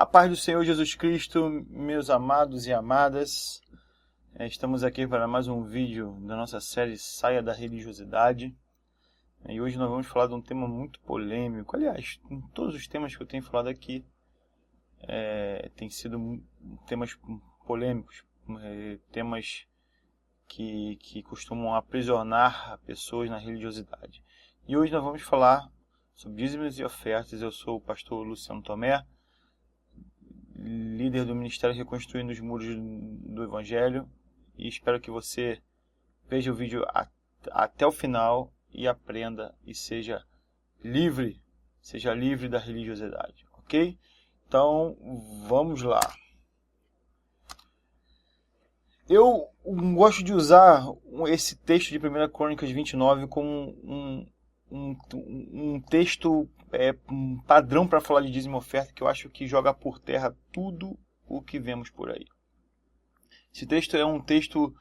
A paz do Senhor Jesus Cristo, meus amados e amadas. Estamos aqui para mais um vídeo da nossa série Saia da Religiosidade. E hoje nós vamos falar de um tema muito polêmico. Aliás, todos os temas que eu tenho falado aqui têm sido temas polêmicos, temas que costumam aprisionar pessoas na religiosidade. E hoje nós vamos falar sobre dízimos e ofertas. Eu sou o pastor Luciano Tomé, líder do Ministério Reconstruindo os Muros do Evangelho, e espero que você veja o vídeo até o final e aprenda e seja livre da religiosidade, ok? Então, vamos lá. Eu gosto de usar esse texto de 1 Crônicas 29 como um texto padrão para falar de dízimo e oferta, que eu acho que joga por terra tudo o que vemos por aí. Esse texto é um texto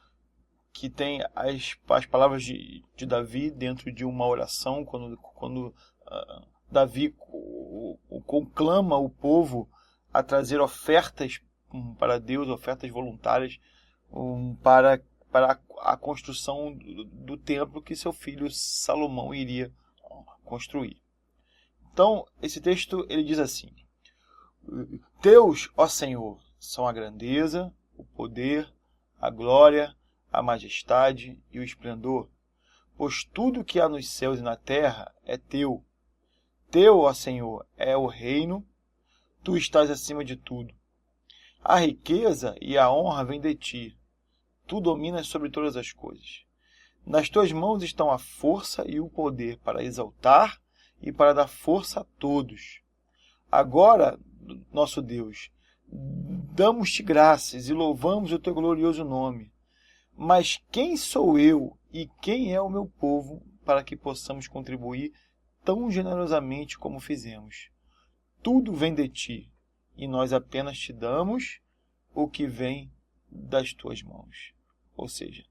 que tem as palavras de Davi dentro de uma oração, quando Davi conclama o povo a trazer ofertas para Deus, ofertas voluntárias, para a construção do templo que seu filho Salomão iria construir. Então, esse texto ele diz assim: Teus, ó Senhor, são a grandeza, o poder, a glória, a majestade e o esplendor, pois tudo que há nos céus e na terra é teu. Teu, ó Senhor, é o reino, tu estás acima de tudo. A riqueza e a honra vêm de ti. Tu dominas sobre todas as coisas. Nas tuas mãos estão a força e o poder para exaltar e para dar força a todos. Agora, nosso Deus, damos-te graças e louvamos o teu glorioso nome. Mas quem sou eu e quem é o meu povo para que possamos contribuir tão generosamente como fizemos? Tudo vem de ti, e nós apenas te damos o que vem das tuas mãos. Ou seja,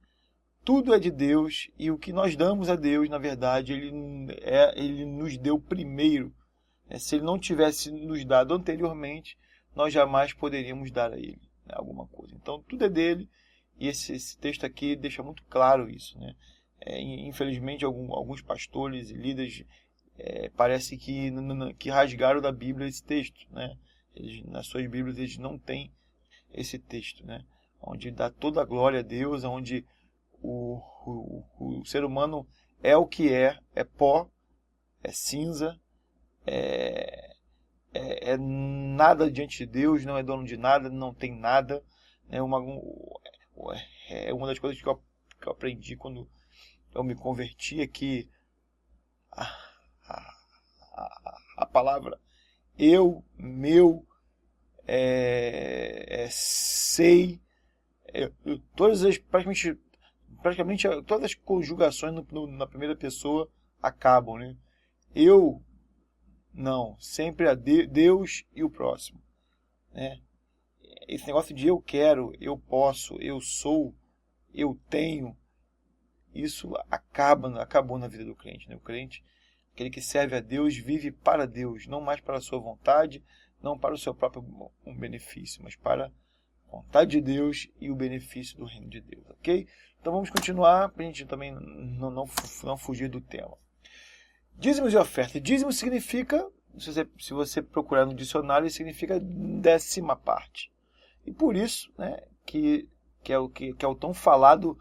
tudo é de Deus, e o que nós damos a Deus, na verdade, Ele nos deu primeiro. Se Ele não tivesse nos dado anteriormente, nós jamais poderíamos dar a Ele alguma coisa. Então, tudo é dele, e esse texto aqui deixa muito claro isso. Infelizmente, alguns pastores e líderes parece que rasgaram da Bíblia esse texto. Nas suas Bíblias eles não têm esse texto, onde dá toda a glória a Deus, onde o ser humano é o que é pó, é cinza, é nada diante de Deus, não é dono de nada, não tem nada. É uma das coisas que eu aprendi quando eu me converti, é que a palavra eu, meu, sei, praticamente todas as conjugações na primeira pessoa acabam, Eu, não, sempre a Deus e o próximo, Esse negócio de eu quero, eu posso, eu sou, eu tenho, isso acabou na vida do crente, O crente, aquele que serve a Deus, vive para Deus, não mais para a sua vontade, não para o seu próprio benefício, mas para a vontade de Deus e o benefício do reino de Deus, ok? Então vamos continuar, para a gente também não fugir do tema. Dízimos e ofertas. Dízimo significa, se você procurar no dicionário, significa 10ª parte. E por isso, que é o tão falado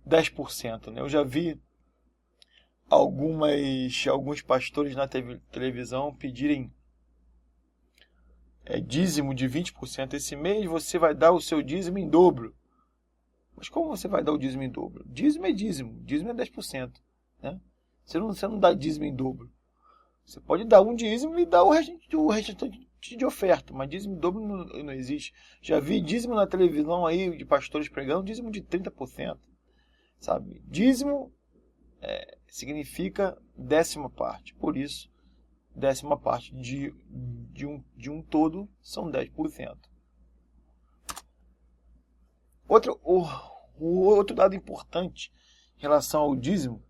10%. Eu já vi alguns pastores na televisão pedirem dízimo de 20%. Esse mês você vai dar o seu dízimo em dobro. Mas como você vai dar o dízimo em dobro? Dízimo é 10%. Você não dá dízimo em dobro. Você pode dar um dízimo e dar o restante de oferta, mas dízimo em dobro não existe. Já vi dízimo na televisão aí de pastores pregando dízimo de 30%. Sabe? Dízimo significa 10ª parte. Por isso, 10ª parte de um todo são 10%. O outro dado importante em relação ao dízimo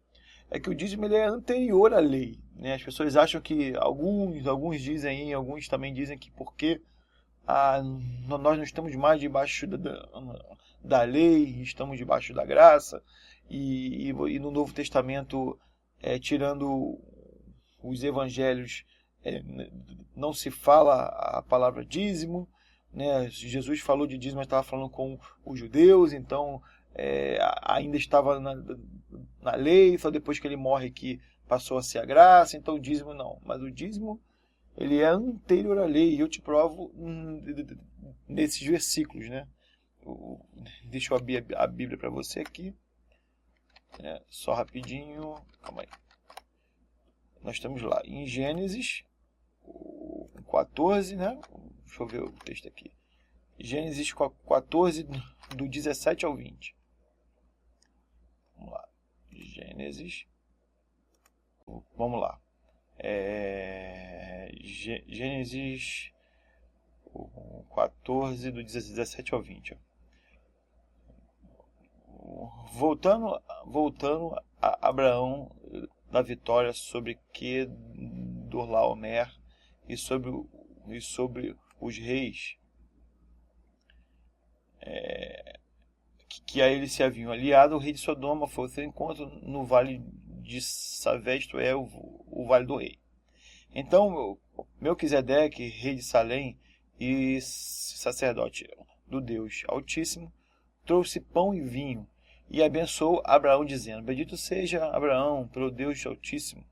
é que o dízimo ele é anterior à lei, né? As pessoas acham que alguns dizem, alguns também dizem que porque nós não estamos mais debaixo da lei, estamos debaixo da graça, e no Novo Testamento, tirando os evangelhos, não se fala a palavra dízimo, né? Jesus falou de dízimo, mas estava falando com os judeus, então ainda estava na lei, só depois que ele morre que passou a ser a graça, então o dízimo não. Mas o dízimo, ele é anterior à lei, e eu te provo nesses versículos, né? Deixa eu abrir a Bíblia para você aqui, só rapidinho, calma aí. Nós estamos lá em Gênesis 14, né? Deixa eu ver o texto aqui. Gênesis 14, do 17 ao 20. Vamos lá. Gênesis. Vamos lá. Gênesis 14, do 17 ao 20. Voltando a Abraão da vitória sobre Quedorlaomer e sobre os reis que a ele se haviam aliado, o rei de Sodoma foi ao seu encontro no vale de Saveste, o vale do rei. Então Melquisedeque, rei de Salém e sacerdote do Deus Altíssimo, trouxe pão e vinho e abençoou Abraão, dizendo: Bendito seja Abraão pelo Deus Altíssimo,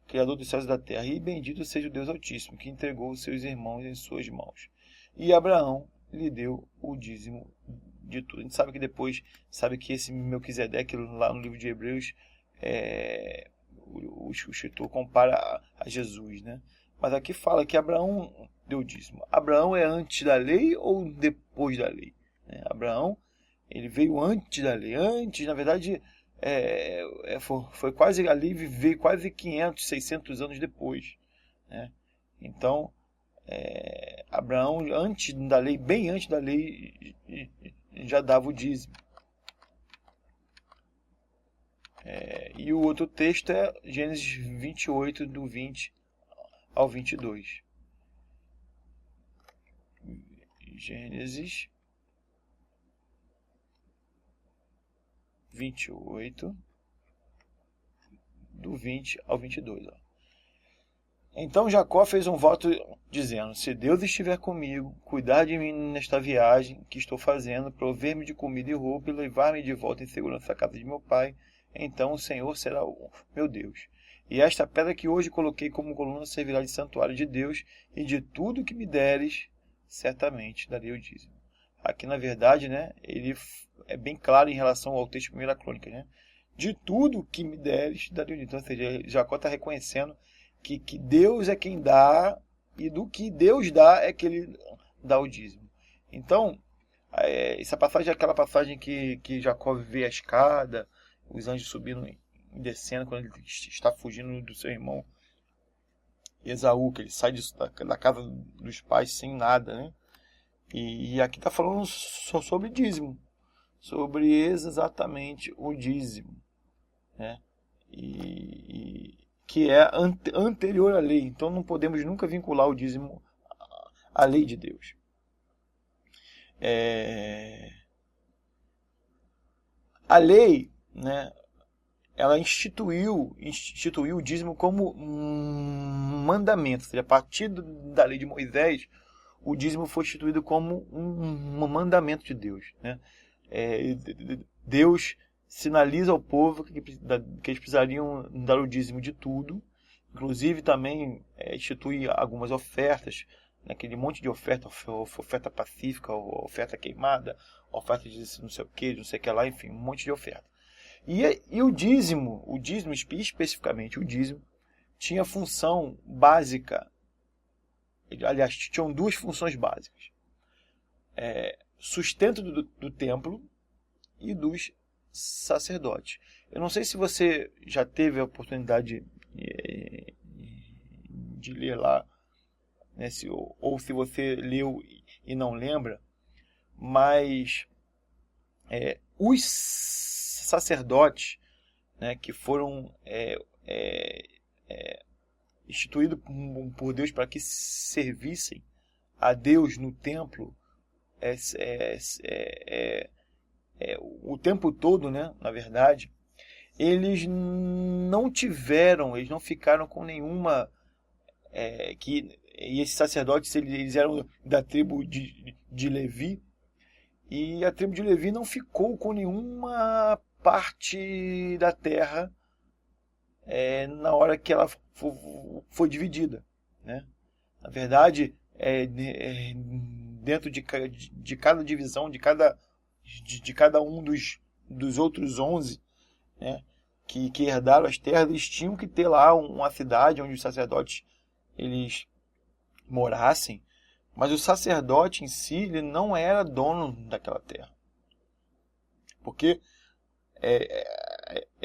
Criador dos céus e da terra, e bendito seja o Deus Altíssimo, que entregou os seus irmãos em suas mãos. E Abraão lhe deu o dízimo de tudo. A gente sabe que depois, que esse Melquisedeque, lá no livro de Hebreus, o escritor compara a Jesus, né? Mas aqui fala que Abraão deu o dízimo. Abraão é antes da lei ou depois da lei? Abraão, ele veio antes da lei. Antes, na verdade, foi quase ali, veio quase 500, 600 anos depois, né? Então, Abraão, antes da lei, bem antes da lei, já dava o dízimo. E o outro texto é Gênesis 28, do 20 ao 22. Gênesis 28, do 20 ao 22. Então Jacó fez um voto dizendo: Se Deus estiver comigo, cuidar de mim nesta viagem que estou fazendo, prover-me de comida e roupa e levar-me de volta em segurança à casa de meu pai, então o Senhor será o meu Deus. E esta pedra que hoje coloquei como coluna servirá de santuário de Deus, e de tudo que me deres, certamente darei o dízimo. Aqui, na verdade, né, ele é bem claro em relação ao texto de 1 Crônica, né? De tudo que me deres, darei o dízimo. Então, ou seja, Jacó está reconhecendo que Deus é quem dá, e do que Deus dá é que ele dá o dízimo. Então, essa passagem é aquela passagem que Jacó vê a escada, os anjos subindo e descendo, quando ele está fugindo do seu irmão Esaú, que ele sai da casa dos pais sem nada, né? E aqui está falando sobre dízimo, sobre exatamente o dízimo, né? Que é anterior à lei. Então não podemos nunca vincular o dízimo à lei de Deus. A lei, né, ela instituiu o dízimo como um mandamento. Ou seja, a partir da lei de Moisés, o dízimo foi instituído como um mandamento de Deus, né? Deus sinaliza ao povo que eles precisariam dar o dízimo de tudo, inclusive também institui algumas ofertas, aquele monte de oferta pacífica, oferta queimada, oferta de não sei o que, não sei o que lá, enfim, um monte de oferta. E o dízimo, especificamente o dízimo, tinha função básica. Aliás, tinham duas funções básicas: sustento do templo e dos sacerdotes. Eu não sei se você já teve a oportunidade de ler lá, né, ou se você leu e não lembra, mas os sacerdotes, né, que foram instituídos por Deus para que servissem a Deus no templo o tempo todo, né, na verdade, eles não ficaram com nenhuma... e esses sacerdotes, eles eram da tribo de Levi, e a tribo de Levi não ficou com nenhuma parte da terra na hora que ela foi dividida, né? Na verdade, dentro de cada divisão, de cada um dos outros 11, né, que herdaram as terras, eles tinham que ter lá uma cidade onde os sacerdotes eles morassem, mas o sacerdote em si ele não era dono daquela terra, porque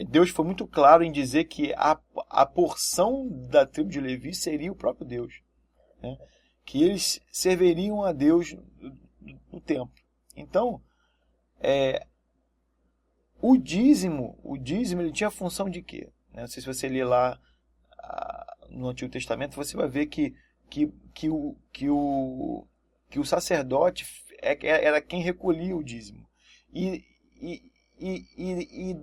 Deus foi muito claro em dizer que a porção da tribo de Levi seria o próprio Deus, né? Que eles serviriam a Deus no templo. Então, o dízimo ele tinha a função de quê? Não sei se você ler lá no Antigo Testamento, você vai ver que o sacerdote era quem recolhia o dízimo. E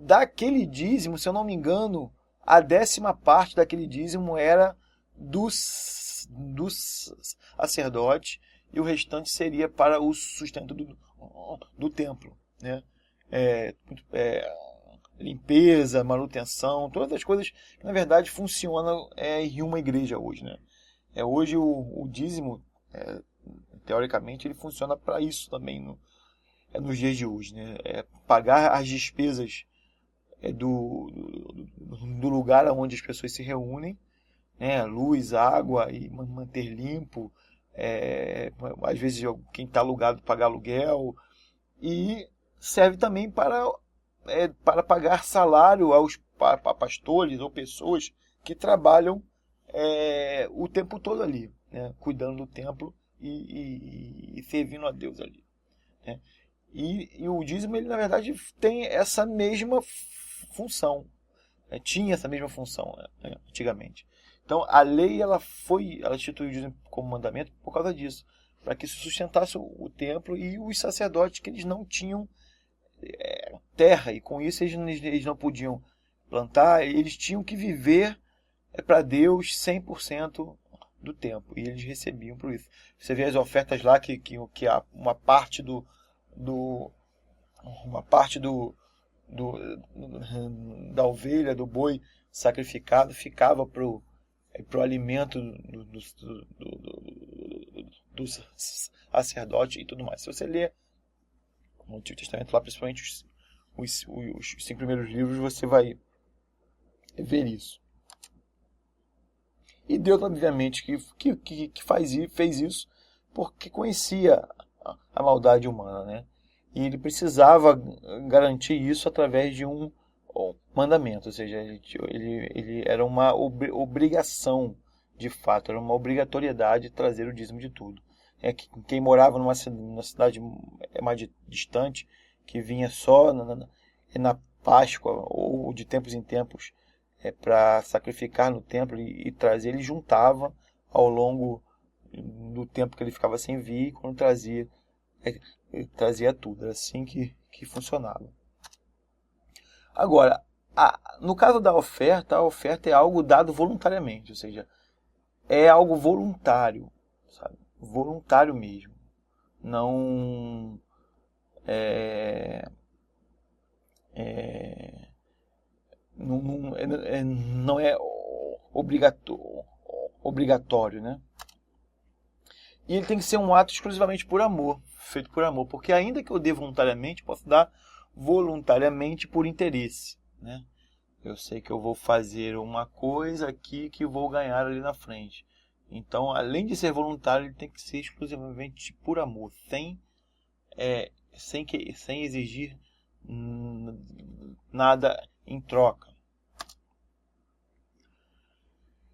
daquele dízimo, se eu não me engano, a 10ª parte daquele dízimo era dos sacerdotes, e o restante seria para o sustento do templo, né? Limpeza, manutenção, todas as coisas que na verdade funcionam em uma igreja hoje, né? Hoje o dízimo, teoricamente, ele funciona para isso também nos dias de hoje, né? Pagar as despesas do lugar onde as pessoas se reúnem, né? Luz, água, e manter limpo, às vezes quem está alugado pagar aluguel, e serve também para pagar salário aos pastores ou pessoas que trabalham o tempo todo ali, né? Cuidando do templo e servindo a Deus ali, né? E o dízimo, ele na verdade tem essa mesma função, tinha essa mesma função, antigamente. Então a lei ela instituiu o dízimo como mandamento por causa disso, para que se sustentasse o templo e os sacerdotes, que eles não tinham terra, e com isso eles não podiam plantar, eles tinham que viver para Deus 100% do tempo, e eles recebiam por isso. Você vê as ofertas lá que uma parte da ovelha, do boi sacrificado ficava pro alimento do sacerdote e tudo mais. Se você ler no Antigo Testamento, lá principalmente os 5 primeiros livros, você vai ver isso. E Deus, obviamente, que fez isso porque conhecia a maldade humana, né? E ele precisava garantir isso através de um mandamento, ou seja, ele era uma obrigação, de fato, era uma obrigatoriedade trazer o dízimo de tudo. Quem morava numa cidade mais distante, que vinha só na Páscoa ou de tempos em tempos para sacrificar no templo e trazer, ele juntava ao longo do tempo que ele ficava sem vir, e quando trazia, ele trazia tudo. Era assim que funcionava. Agora, no caso da oferta, a oferta é algo dado voluntariamente, ou seja, é algo voluntário, sabe? Voluntário mesmo. Não não é obrigatório, né? E ele tem que ser um ato exclusivamente por amor, feito por amor, porque ainda que eu dê voluntariamente, posso dar voluntariamente por interesse, né? Eu sei que eu vou fazer uma coisa aqui que vou ganhar ali na frente. Então, além de ser voluntário, ele tem que ser exclusivamente por amor, sem exigir nada em troca.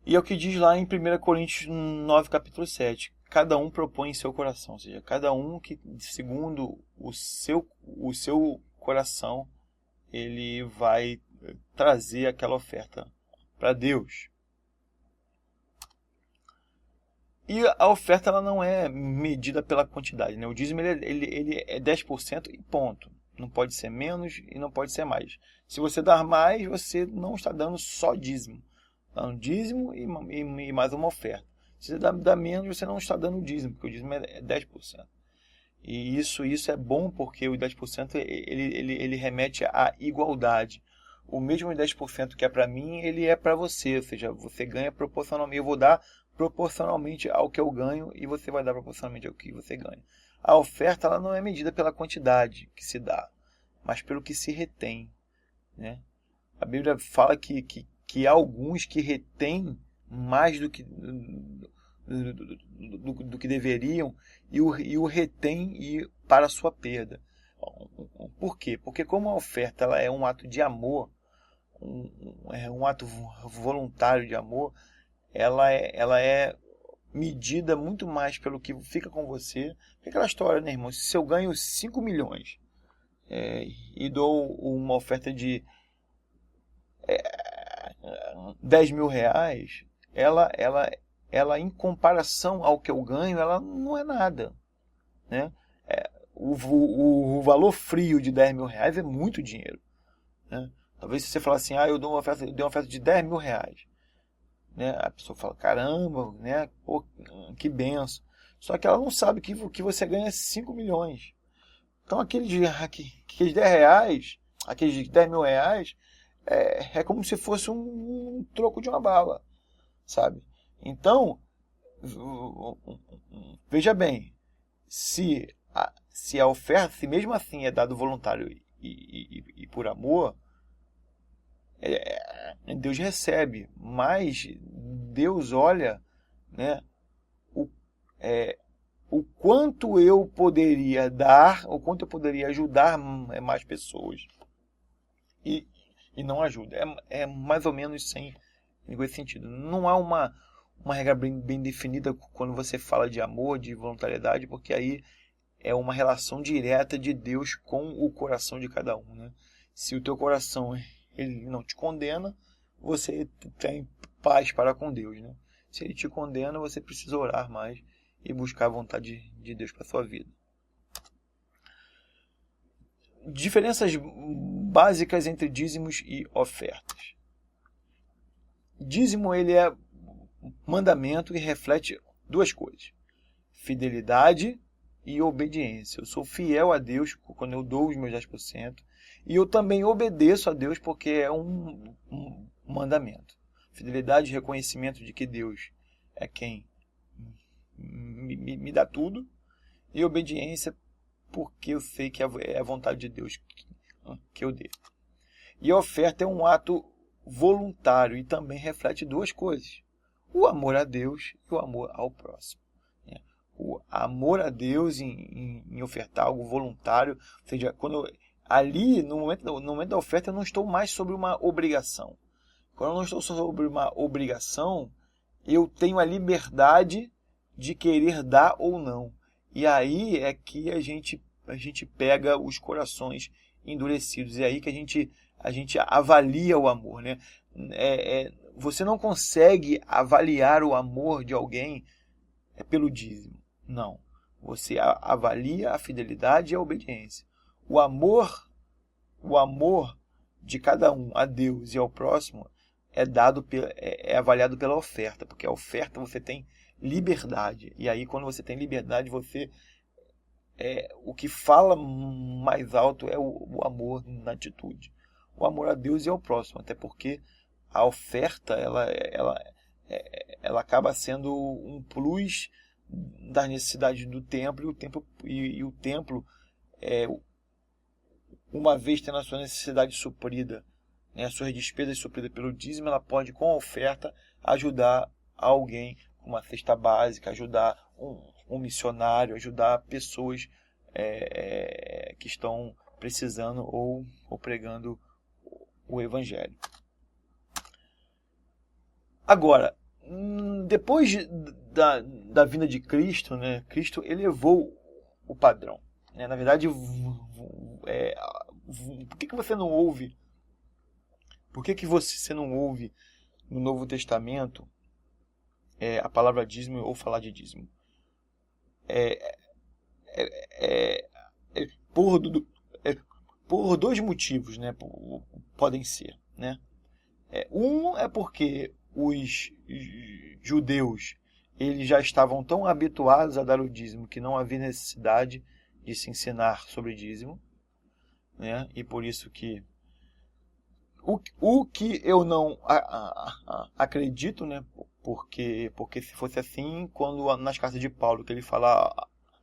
E é o que diz lá em 1 Coríntios 9, capítulo 7. Cada um propõe em seu coração, ou seja, cada um que, segundo o seu coração, ele vai trazer aquela oferta para Deus. E a oferta ela não é medida pela quantidade, né? O dízimo ele é 10% e ponto. Não pode ser menos e não pode ser mais. Se você dar mais, você não está dando só dízimo. Está dando dízimo e mais uma oferta. Se você dá menos, você não está dando dízimo, porque o dízimo é 10%. E isso é bom porque o 10% ele remete à igualdade. O mesmo 10% que é para mim, ele é para você. Ou seja, você ganha proporcionalmente. Eu vou dar proporcionalmente ao que eu ganho e você vai dar proporcionalmente ao que você ganha. A oferta ela não é medida pela quantidade que se dá, mas pelo que se retém, né? A Bíblia fala que há alguns que retêm mais do que deveriam e o retém para a sua perda. Por quê? Porque como a oferta ela é um ato de amor, é um ato voluntário de amor, ela é medida muito mais pelo que fica com você. É aquela história, né, irmão? Se eu ganho 5 milhões e dou uma oferta de 10 mil reais, ela em comparação ao que eu ganho, ela não é nada, né? O valor frio de 10 mil reais é muito dinheiro, né? Talvez se você falar assim, eu dou uma oferta de 10 mil reais, né? A pessoa fala, caramba, né? Pô, que benção. Só que ela não sabe que você ganha 5 milhões. Então aqueles 10 reais, aqueles 10 mil reais, é como se fosse um troco de uma bala, sabe? Então, veja bem, se a oferta, se mesmo assim é dado voluntário e por amor, Deus recebe, mas Deus olha, né, o quanto eu poderia dar, o quanto eu poderia ajudar mais pessoas. E não ajuda. É mais ou menos sem esse sentido. Não há uma regra bem definida quando você fala de amor, de voluntariedade, porque aí é uma relação direta de Deus com o coração de cada um, né? Se o teu coração ele não te condena, você tem paz para com Deus, né? Se ele te condena, você precisa orar mais e buscar a vontade de Deus para a sua vida. Diferenças básicas entre dízimos e ofertas. Dízimo ele é mandamento e reflete duas coisas: fidelidade e obediência. Eu sou fiel a Deus quando eu dou os meus 10%, e eu também obedeço a Deus porque é um mandamento. Fidelidade e reconhecimento de que Deus é quem me dá tudo, e obediência porque eu sei que é a vontade de Deus que eu dê. E a oferta é um ato voluntário e também reflete duas coisas: o amor a Deus e o amor ao próximo. O amor a Deus em ofertar algo voluntário, ou seja, ali no momento da oferta eu não estou mais sobre uma obrigação. Quando eu não estou sobre uma obrigação, eu tenho a liberdade de querer dar ou não. E aí é que a gente pega os corações endurecidos. É aí que a gente avalia o amor, né? Você não consegue avaliar o amor de alguém pelo dízimo. Não. Você avalia a fidelidade e a obediência. O amor de cada um a Deus e ao próximo é avaliado pela oferta, porque a oferta você tem liberdade. E aí, quando você tem liberdade, o que fala mais alto é o amor na atitude. O amor a Deus e ao próximo, até porque a oferta ela acaba sendo um plus das necessidades do templo, e o templo, uma vez tendo a sua necessidade suprida, né, as suas despesas supridas pelo dízimo, ela pode, com a oferta, ajudar alguém com uma cesta básica, ajudar um missionário, ajudar pessoas que estão precisando ou pregando o Evangelho. Agora, depois da vinda de Cristo, né, Cristo elevou o padrão. Na verdade, por que você não ouve Por que você não ouve no Novo Testamento a palavra dízimo ou falar de dízimo? Por dois motivos, né? Podem ser, né? Um é porque os judeus eles já estavam tão habituados a dar o dízimo que não havia necessidade de se ensinar sobre dízimo, né? E por isso que o que eu não acredito, né? Porque se fosse assim, quando nas cartas de Paulo que ele fala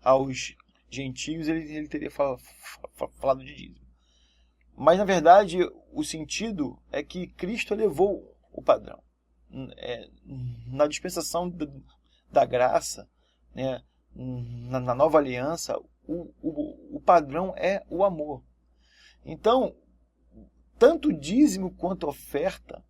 aos gentios, ele teria falado de dízimo. Mas, na verdade, o sentido é que Cristo elevou o padrão. Na dispensação da graça, né, na nova aliança, o padrão é o amor. Então, tanto o dízimo quanto a oferta,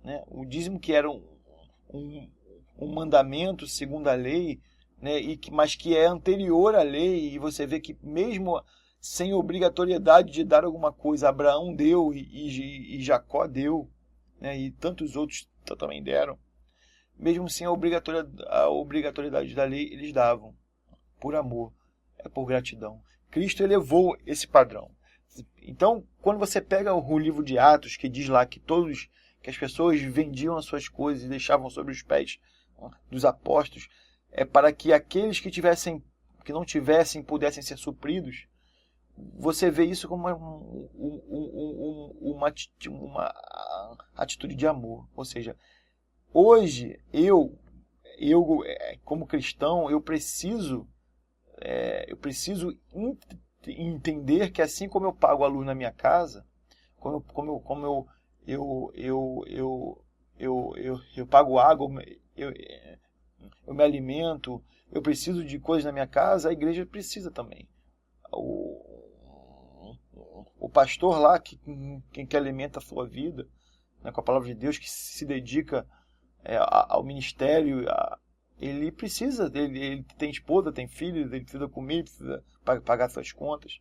né, o dízimo que era um mandamento segundo a lei, né, mas que é anterior à lei, e você vê que mesmo sem obrigatoriedade de dar alguma coisa, Abraão deu e Jacó deu, né, e tantos outros também deram. Mesmo sem a obrigatoriedade da lei, eles davam. Por amor, por gratidão. Cristo elevou esse padrão. Então, quando você pega o livro de Atos, que diz lá que as pessoas vendiam as suas coisas e deixavam sobre os pés dos apóstolos, é para que aqueles que não tivessem pudessem ser supridos. Você vê isso como uma atitude de amor. Ou seja, hoje eu como cristão, eu preciso entender que assim como eu pago a luz na minha casa, como eu pago água, eu me alimento, eu preciso de coisas na minha casa, a igreja precisa também. O pastor lá, que alimenta a sua vida, né, com a palavra de Deus, que se dedica ao ministério, ele precisa, ele tem esposa, tem filho, ele precisa comer, ele precisa pagar suas contas.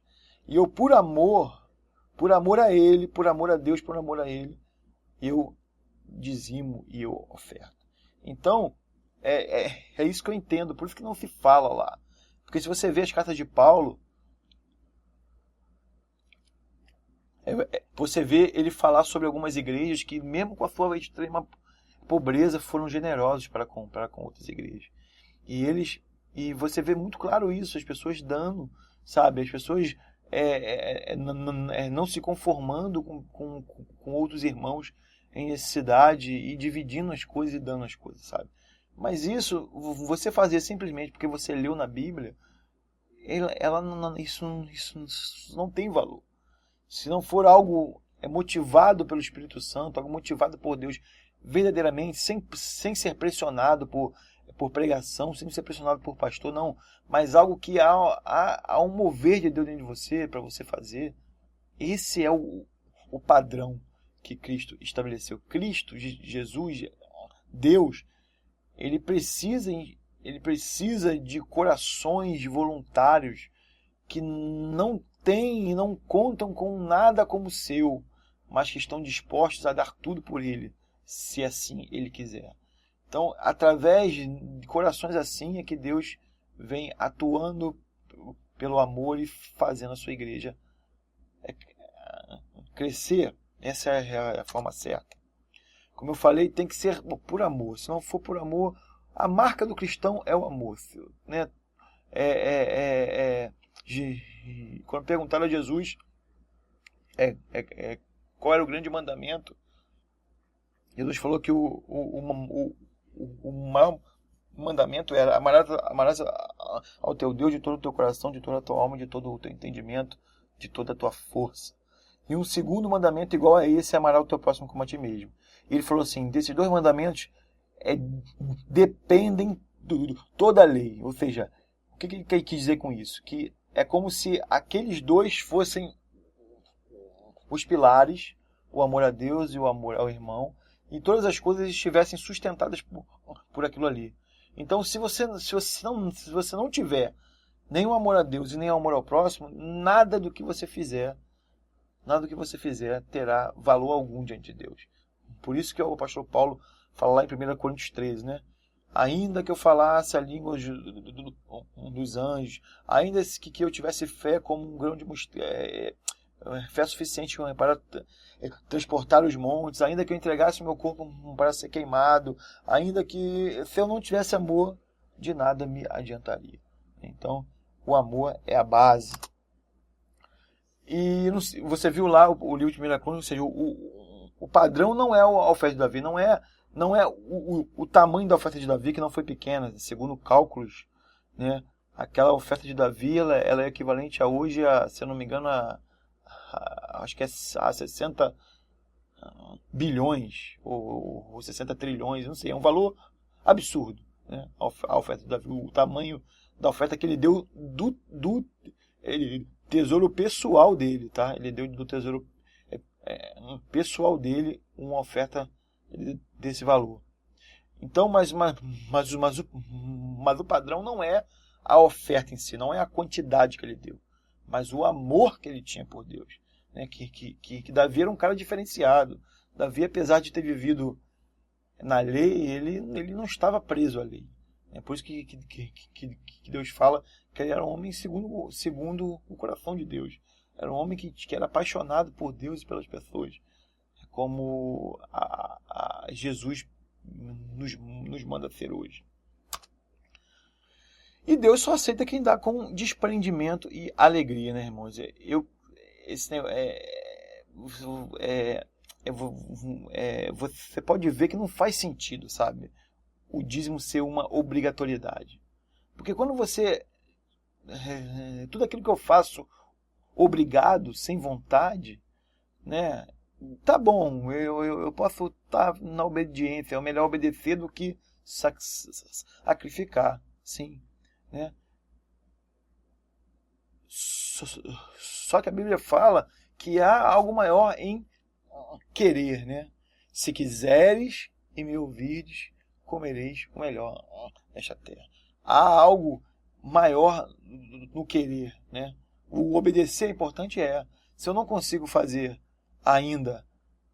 E eu, por amor a ele, por amor a Deus, por amor a ele, eu dizimo e eu oferto. Então, é isso que eu entendo, por isso que não se fala lá. Porque se você vê as cartas de Paulo, você vê ele falar sobre algumas igrejas que, mesmo com a sua extrema pobreza, foram generosos para comprar com outras igrejas. E você vê muito claro isso, as pessoas dando, sabe? As pessoas não se conformando com outros irmãos em necessidade e dividindo as coisas e dando as coisas, sabe? Mas isso, você fazer simplesmente porque você leu na Bíblia, isso não tem valor. Se não for algo motivado pelo Espírito Santo, algo motivado por Deus verdadeiramente, sem ser pressionado por pregação, sem ser pressionado por pastor, não. Mas algo que há um mover de Deus dentro de você, para você fazer. Esse é o padrão que Cristo estabeleceu. Cristo, Jesus, Deus, ele precisa de corações voluntários que não têm e não contam com nada como seu, mas que estão dispostos a dar tudo por ele, se assim ele quiser. Então, através de corações assim é que Deus vem atuando pelo amor e fazendo a sua igreja crescer. Essa é a forma certa. Como eu falei, tem que ser por amor. Se não for por amor, a marca do cristão é o amor, né? Quando perguntaram a Jesus qual era o grande mandamento, Jesus falou que o maior mandamento era amarás ao teu Deus de todo o teu coração, de toda a tua alma, de todo o teu entendimento, de toda a tua força. E um segundo mandamento igual a esse é amar o teu próximo como a ti mesmo. E ele falou assim, desses dois mandamentos dependem de toda a lei. Ou seja, o que ele quis dizer com isso? Que é como se aqueles dois fossem os pilares, o amor a Deus e o amor ao irmão, e todas as coisas estivessem sustentadas por aquilo ali. Então, se você não tiver nem o amor a Deus e nem o amor ao próximo, nada do que você fizer nada do que você fizer terá valor algum diante de Deus. Por isso que o apóstolo Paulo fala lá em 1 Coríntios 13, né? Ainda que eu falasse a língua dos anjos, ainda que eu tivesse fé como um grão de mostarda, fé suficiente para transportar os montes, ainda que eu entregasse o meu corpo para ser queimado, ainda que se eu não tivesse amor, de nada me adiantaria. Então, o amor é a base. E você viu lá o livro de 1 Crônicas, ou seja, o padrão não é a oferta de Davi, não é o tamanho da oferta de Davi, que não foi pequena, segundo cálculos, né? Aquela oferta de Davi, ela é equivalente a hoje, se eu não me engano, acho que a 60 bilhões, ou 60 trilhões, não sei, é um valor absurdo, né? A oferta de Davi, o tamanho da oferta que ele deu do tesouro pessoal dele, tá? Ele deu do tesouro pessoal dele uma oferta desse valor. Então, mas o padrão não é a oferta em si, não é a quantidade que ele deu, mas o amor que ele tinha por Deus, né? Que Davi era um cara diferenciado. Davi, apesar de ter vivido na lei, ele não estava preso à lei. É por isso que Deus fala que ele era um homem segundo o coração de Deus. Era um homem que era apaixonado por Deus e pelas pessoas, como Jesus nos manda ser hoje. E Deus só aceita quem dá com desprendimento e alegria, né, irmãos? Você pode ver que não faz sentido, sabe? O dízimo ser uma obrigatoriedade. Porque quando você... tudo aquilo que eu faço obrigado, sem vontade, né? Tá bom, eu posso estar na obediência. É melhor obedecer do que sacrificar, sim, né? Só que a Bíblia fala que há algo maior em querer, né? Se quiseres e me ouvirdes, comereis o melhor nesta terra. Há algo maior no querer, né? O obedecer é importante, se eu não consigo fazer ainda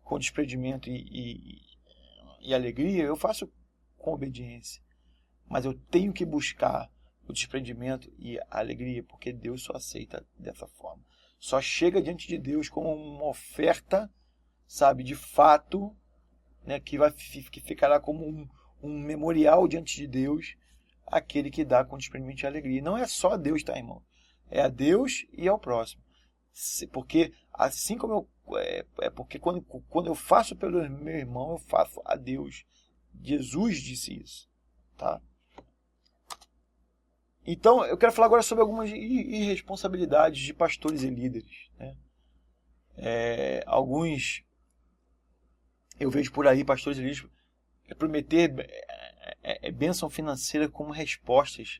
com desprendimento e alegria, eu faço com obediência. Mas eu tenho que buscar o desprendimento e a alegria, porque Deus só aceita dessa forma. Só chega diante de Deus como uma oferta, sabe, de fato, né, que ficará como um memorial diante de Deus, aquele que dá com desprendimento e alegria. Não é só a Deus, tá, irmão? É a Deus e ao próximo. Porque assim como porque quando eu faço pelo meu irmão, eu faço a Deus. Jesus disse isso, tá? Então, eu quero falar agora sobre algumas irresponsabilidades de pastores e líderes, né? Alguns eu vejo por aí pastores e líderes prometer bênção financeira como respostas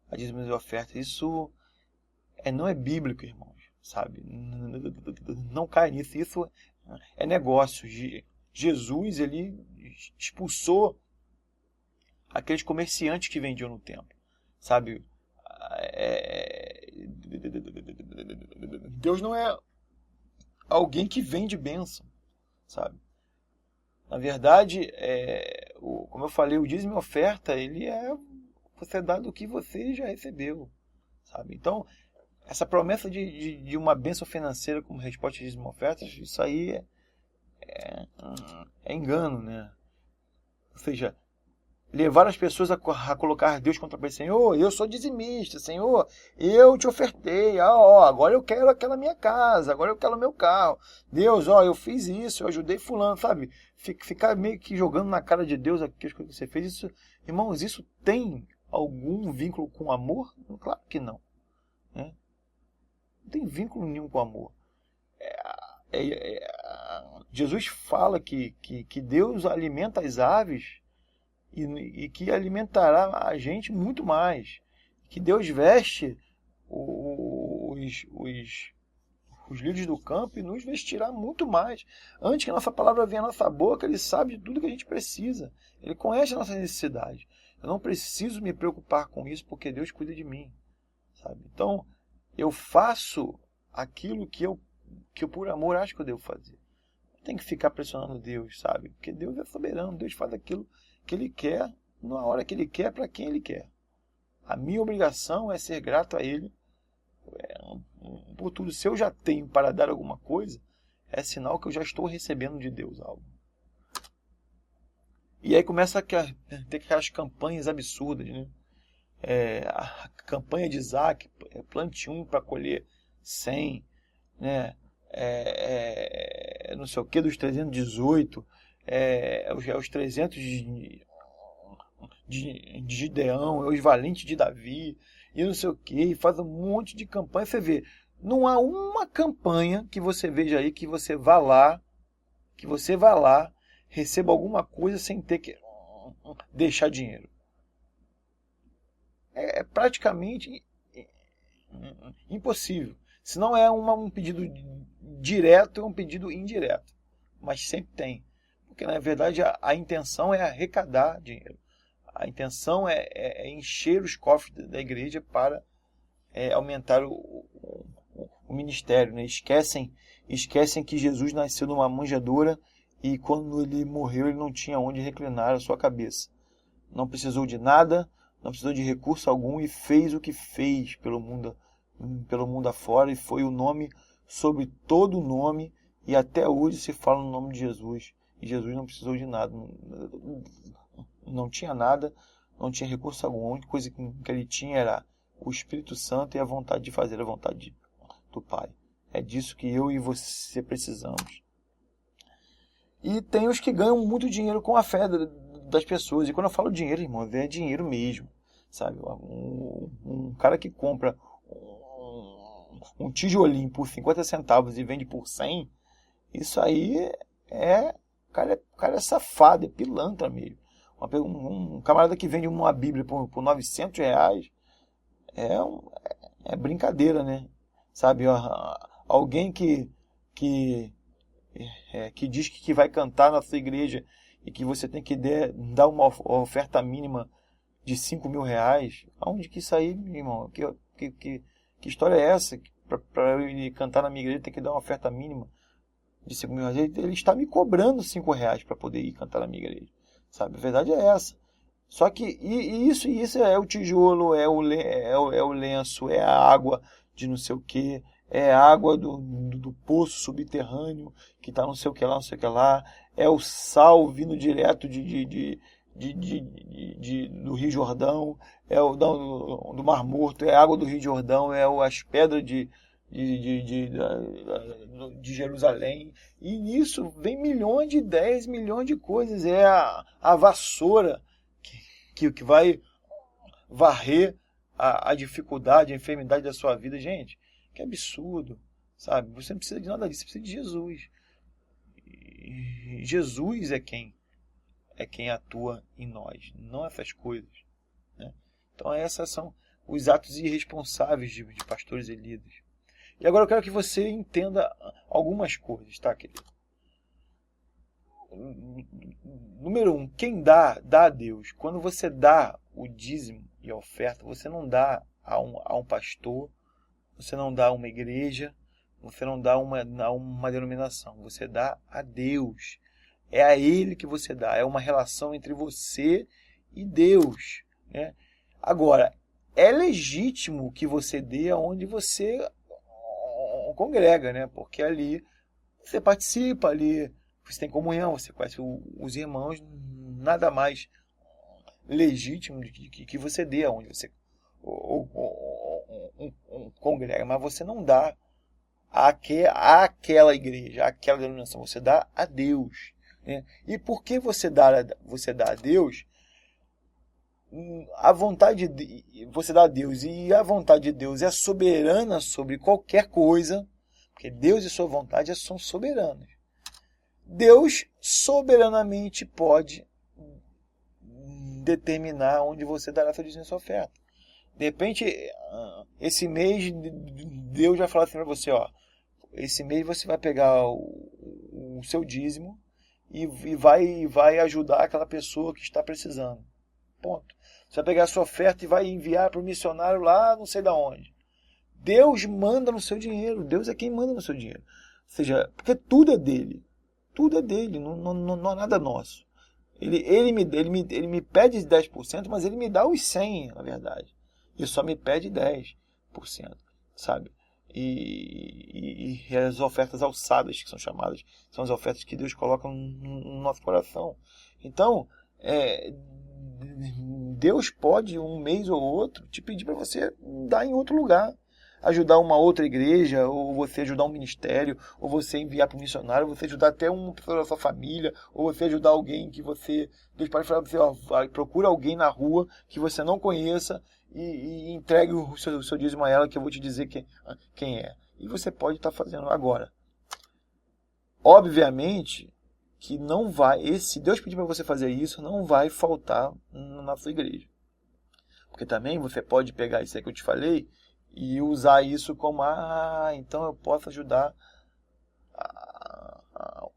a dízimos e ofertas. Isso não é bíblico, irmãos, sabe? Não cai nisso. Isso é negócio. Jesus, ele expulsou aqueles comerciantes que vendiam no templo, sabe? Deus não é alguém que vende bênção, sabe? Na verdade, como eu falei, o dízimo e oferta, ele você dá do que você já recebeu, sabe? Então, essa promessa de uma bênção financeira como resposta de dízimo e oferta, isso aí é engano, né? Ou seja, levar as pessoas a colocar Deus contra a Senhor, eu sou dizimista, Senhor, eu te ofertei, agora eu quero aquela minha casa, agora eu quero o meu carro. Deus, eu fiz isso, eu ajudei fulano, sabe? Ficar meio que jogando na cara de Deus aquelas coisas que você fez, isso, irmãos, isso tem algum vínculo com amor? Claro que não, né? Não tem vínculo nenhum com amor. Jesus fala que Deus alimenta as aves e que alimentará a gente muito mais. Que Deus veste os lírios do campo e nos vestirá muito mais. Antes que a nossa palavra venha à nossa boca, Ele sabe de tudo que a gente precisa. Ele conhece a nossa necessidade. Eu não preciso me preocupar com isso porque Deus cuida de mim, sabe? Então, eu faço aquilo que que eu, por amor, acho que eu devo fazer. Não tem que ficar pressionando Deus, sabe? Porque Deus é soberano, Deus faz aquilo que Ele quer, na hora que Ele quer, para quem Ele quer. A minha obrigação é ser grato a Ele por tudo. Se eu já tenho para dar alguma coisa, é sinal que eu já estou recebendo de Deus algo. E aí começa a ter aquelas campanhas absurdas, né? A campanha de Isaac, plante 1 para colher 100, né? Não sei o que, dos 318, os 300 de Gideão, os valentes de Davi, e não sei o que, e faz um monte de campanha. Você vê, não há uma campanha que você veja aí que você vá lá, receba alguma coisa sem ter que deixar dinheiro. É praticamente impossível. Se não é um pedido direto, é um pedido indireto. Mas sempre tem. Porque, na verdade, a intenção é arrecadar dinheiro. A intenção é encher os cofres da igreja para aumentar o ministério. Né? Esquecem que Jesus nasceu numa manjedoura e quando ele morreu ele não tinha onde reclinar a sua cabeça. Não precisou de nada, não precisou de recurso algum e fez o que fez pelo mundo afora, e foi o nome sobre todo o nome, e até hoje se fala no nome de Jesus. E Jesus não precisou de nada, não tinha nada, não tinha recurso algum. A única coisa que ele tinha era o Espírito Santo e a vontade de fazer a vontade do Pai. É disso que eu e você precisamos. E tem os que ganham muito dinheiro com a fé das pessoas. E quando eu falo dinheiro, irmão, é dinheiro mesmo. Sabe? Um cara que compra um tijolinho por 50 centavos e vende por 100, isso aí o cara é safado, é pilantra mesmo. Um camarada que vende uma Bíblia por 900 reais é brincadeira, né? Sabe? Alguém que diz que vai cantar na sua igreja e que você tem que dar uma oferta mínima de 5 mil reais. Aonde que isso aí, meu irmão? Que história é essa? Para ele cantar na minha igreja tem que dar uma oferta mínima de 5 mil reais. Ele está me cobrando 5 reais para poder ir cantar na minha igreja. Sabe? A verdade é essa. Só que isso é o tijolo, é o lenço, é a água de não sei o que, é a água do poço subterrâneo que está não sei o que lá, não sei o que lá, é o sal vindo direto do Rio Jordão, é o do Mar Morto, é a água do Rio Jordão, as pedras de Jerusalém, e nisso vem milhões de ideias, milhões de coisas. É a vassoura que vai varrer a dificuldade, a enfermidade da sua vida. Gente, que absurdo, sabe? Você não precisa de nada disso, você precisa de Jesus. E Jesus é quem atua em nós, não essas coisas, né? Então esses são os atos irresponsáveis de pastores e líderes. E agora eu quero que você entenda algumas coisas, tá, querido? Número 1, quem dá a Deus. Quando você dá o dízimo e a oferta, você não dá a um pastor, você não dá a uma igreja, você não dá a uma denominação, você dá a Deus. É a Ele que você dá, é uma relação entre você e Deus, né? Agora, é legítimo que você dê aonde você congrega, né? Porque ali você participa, ali você tem comunhão, você conhece os irmãos, nada mais legítimo que você dê aonde você congrega, mas você não dá àquela igreja, àquela denominação, você dá a Deus, né? E por que você dá a Deus? Você dá a Deus, e a vontade de Deus é soberana sobre qualquer coisa, porque Deus e sua vontade são soberanas. Deus soberanamente pode determinar onde você dará sua dízimo e sua oferta. De repente, esse mês, Deus vai falar assim para você, ó, esse mês você vai pegar o seu dízimo e vai ajudar aquela pessoa que está precisando. Ponto. Você vai pegar a sua oferta e vai enviar para o missionário lá, não sei de onde. Deus manda no seu dinheiro. Deus é quem manda no seu dinheiro. seja, porque tudo é dele. Tudo é dele, não há nada nosso. Ele me pede 10%, mas ele me dá os 100%, na verdade. Ele só me pede 10%, sabe? E as ofertas alçadas, que são chamadas, são as ofertas que Deus coloca no nosso coração. Então, Deus pode, um mês ou outro, te pedir para você dar em outro lugar. Ajudar uma outra igreja, ou você ajudar um ministério, ou você enviar para um missionário, ou você ajudar até uma pessoa da sua família, ou você ajudar alguém que você... Deus pode falar para você, ó, procura alguém na rua que você não conheça e entregue o seu dízimo a ela, que eu vou te dizer quem é. E você pode estar fazendo agora. Obviamente que não vai, se Deus pedir para você fazer isso, não vai faltar na sua igreja. Porque também você pode pegar isso aí que eu te falei e usar isso como, então eu posso ajudar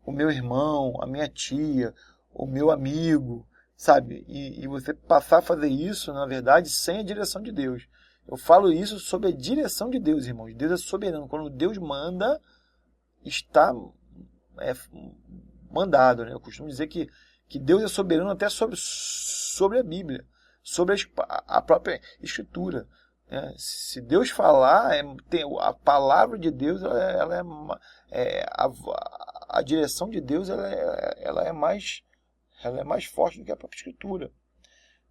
o meu irmão, a minha tia, o meu amigo, sabe? E você passar a fazer isso, na verdade, sem a direção de Deus. Eu falo isso sob a direção de Deus, irmãos. Deus é soberano. Quando Deus manda, está mandado, né? Eu costumo dizer que Deus é soberano até sobre a Bíblia, sobre a própria Escritura. Se Deus falar, a palavra de Deus, a direção de Deus, ela é mais forte do que a própria Escritura,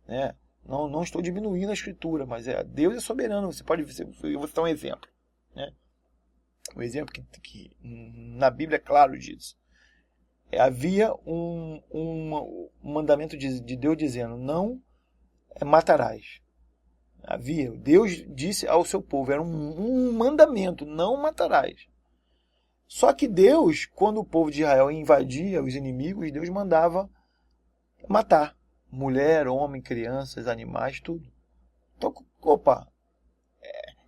né? Não estou diminuindo a Escritura, mas Deus é soberano. Eu vou citar um exemplo, né? Um exemplo que na Bíblia é claro disso. Havia um mandamento de Deus dizendo: não matarás. Deus disse ao seu povo, era um mandamento: não matarás. Só que Deus, quando o povo de Israel invadia os inimigos, Deus mandava matar mulher, homem, crianças, animais, tudo. Então,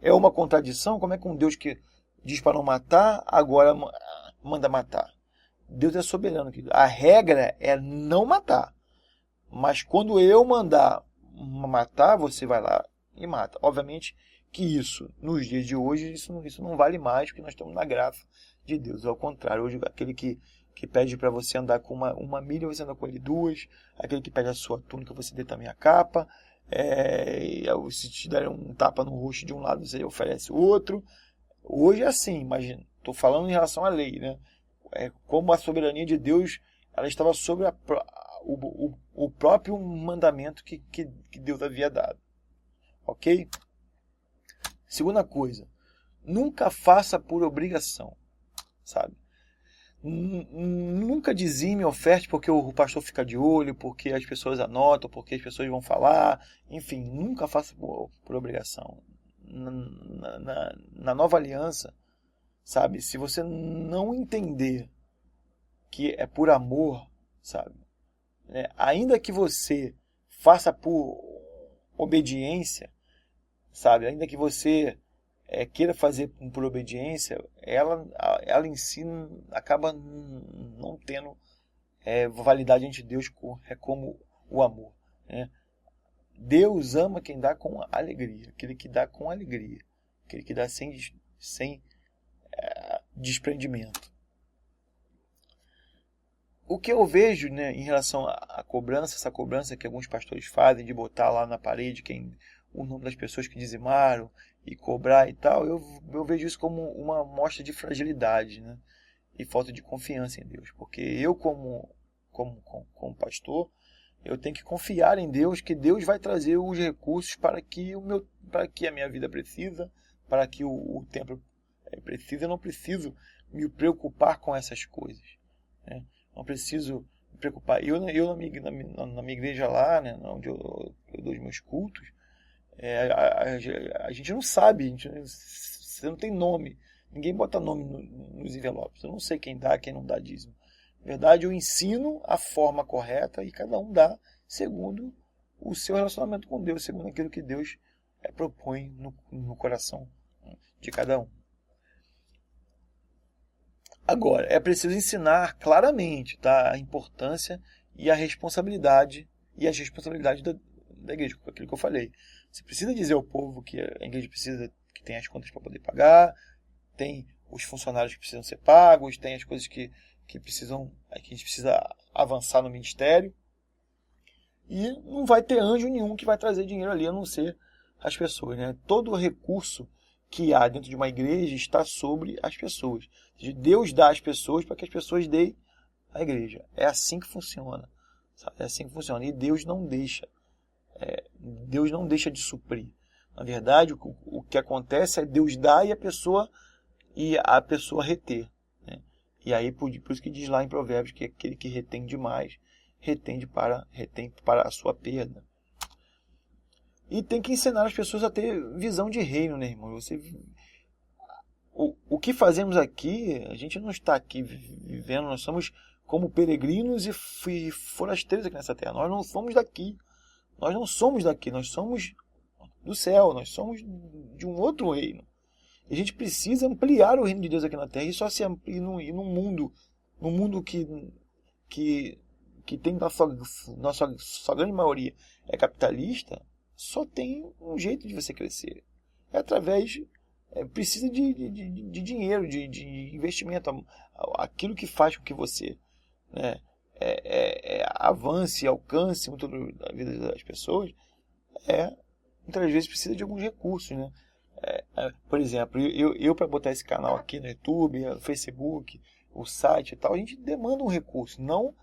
é uma contradição. Como é que um Deus que diz para não matar, agora manda matar? Deus é soberano. A regra é não matar. Mas quando eu mandar matar, você vai lá e mata. Obviamente que isso, nos dias de hoje, isso não vale mais, porque nós estamos na graça de Deus. Ao contrário, hoje aquele que pede para você andar com uma milha, você anda com ele 2. Aquele que pede a sua túnica, você dê também a capa. Se te der um tapa no rosto de um lado, você oferece o outro. Hoje é assim, imagina. Estou falando em relação à lei, né? Como a soberania de Deus, ela estava sobre o próprio mandamento que Deus havia dado. Ok? Segunda coisa, nunca faça por obrigação, sabe? Nunca dizime, oferte porque o pastor fica de olho, porque as pessoas anotam, porque as pessoas vão falar. Enfim, nunca faça por obrigação. Na nova aliança, sabe? Se você não entender que é por amor, sabe? Ainda que você faça por obediência, sabe? Ainda que você queira fazer por obediência, ela em si acaba não tendo validade ante Deus como o amor, né? Deus ama quem dá com alegria, aquele que dá com alegria, aquele que dá sem desprendimento. O que eu vejo, né, em relação à cobrança, essa cobrança que alguns pastores fazem de botar lá na parede o nome das pessoas que dizimaram e cobrar e tal, eu vejo isso como uma mostra de fragilidade, né, e falta de confiança em Deus. Porque eu, como pastor, eu tenho que confiar em Deus, que Deus vai trazer os recursos para que a minha vida precisa, para que o templo precisa. Eu não preciso me preocupar com essas coisas, né? Não preciso me preocupar. Eu na minha igreja lá, né, onde eu dou os meus cultos, a gente não sabe, você não tem nome. Ninguém bota nome nos envelopes. Eu não sei quem dá, quem não dá dízimo. Na verdade, eu ensino a forma correta e cada um dá segundo o seu relacionamento com Deus, segundo aquilo que Deus propõe no coração de cada um. Agora, é preciso ensinar claramente, tá, a importância e a responsabilidade da igreja, aquilo que eu falei. Você precisa dizer ao povo que a igreja precisa, que tem as contas para poder pagar, tem os funcionários que precisam ser pagos, tem as coisas que a gente precisa avançar no ministério. E não vai ter anjo nenhum que vai trazer dinheiro ali, a não ser as pessoas, né? Todo recurso que há dentro de uma igreja está sobre as pessoas. Ou seja, Deus dá às pessoas para que as pessoas deem à igreja. É assim que funciona. Sabe? É assim que funciona. E Deus não deixa. Deus não deixa de suprir. Na verdade, o que acontece é Deus dá e a pessoa reter. Né? E aí, por isso que diz lá em Provérbios que aquele que retém demais, retém para a sua perda. E tem que ensinar as pessoas a ter visão de reino, né, irmão? O que fazemos aqui, a gente não está aqui vivendo, nós somos como peregrinos e forasteiros aqui nessa terra. Nós não somos daqui. Nós não somos daqui, nós somos do céu, nós somos de um outro reino. E a gente precisa ampliar o reino de Deus aqui na terra, e só se amplia num mundo que tem na sua grande maioria é capitalista, só tem um jeito de você crescer. É através, precisa de dinheiro, de investimento. Aquilo que faz com que você, né, avance, alcance muito da vida das pessoas, muitas vezes precisa de alguns recursos, né? Por exemplo, eu para botar esse canal aqui no YouTube, no Facebook, o site e tal, a gente demanda um recurso. Não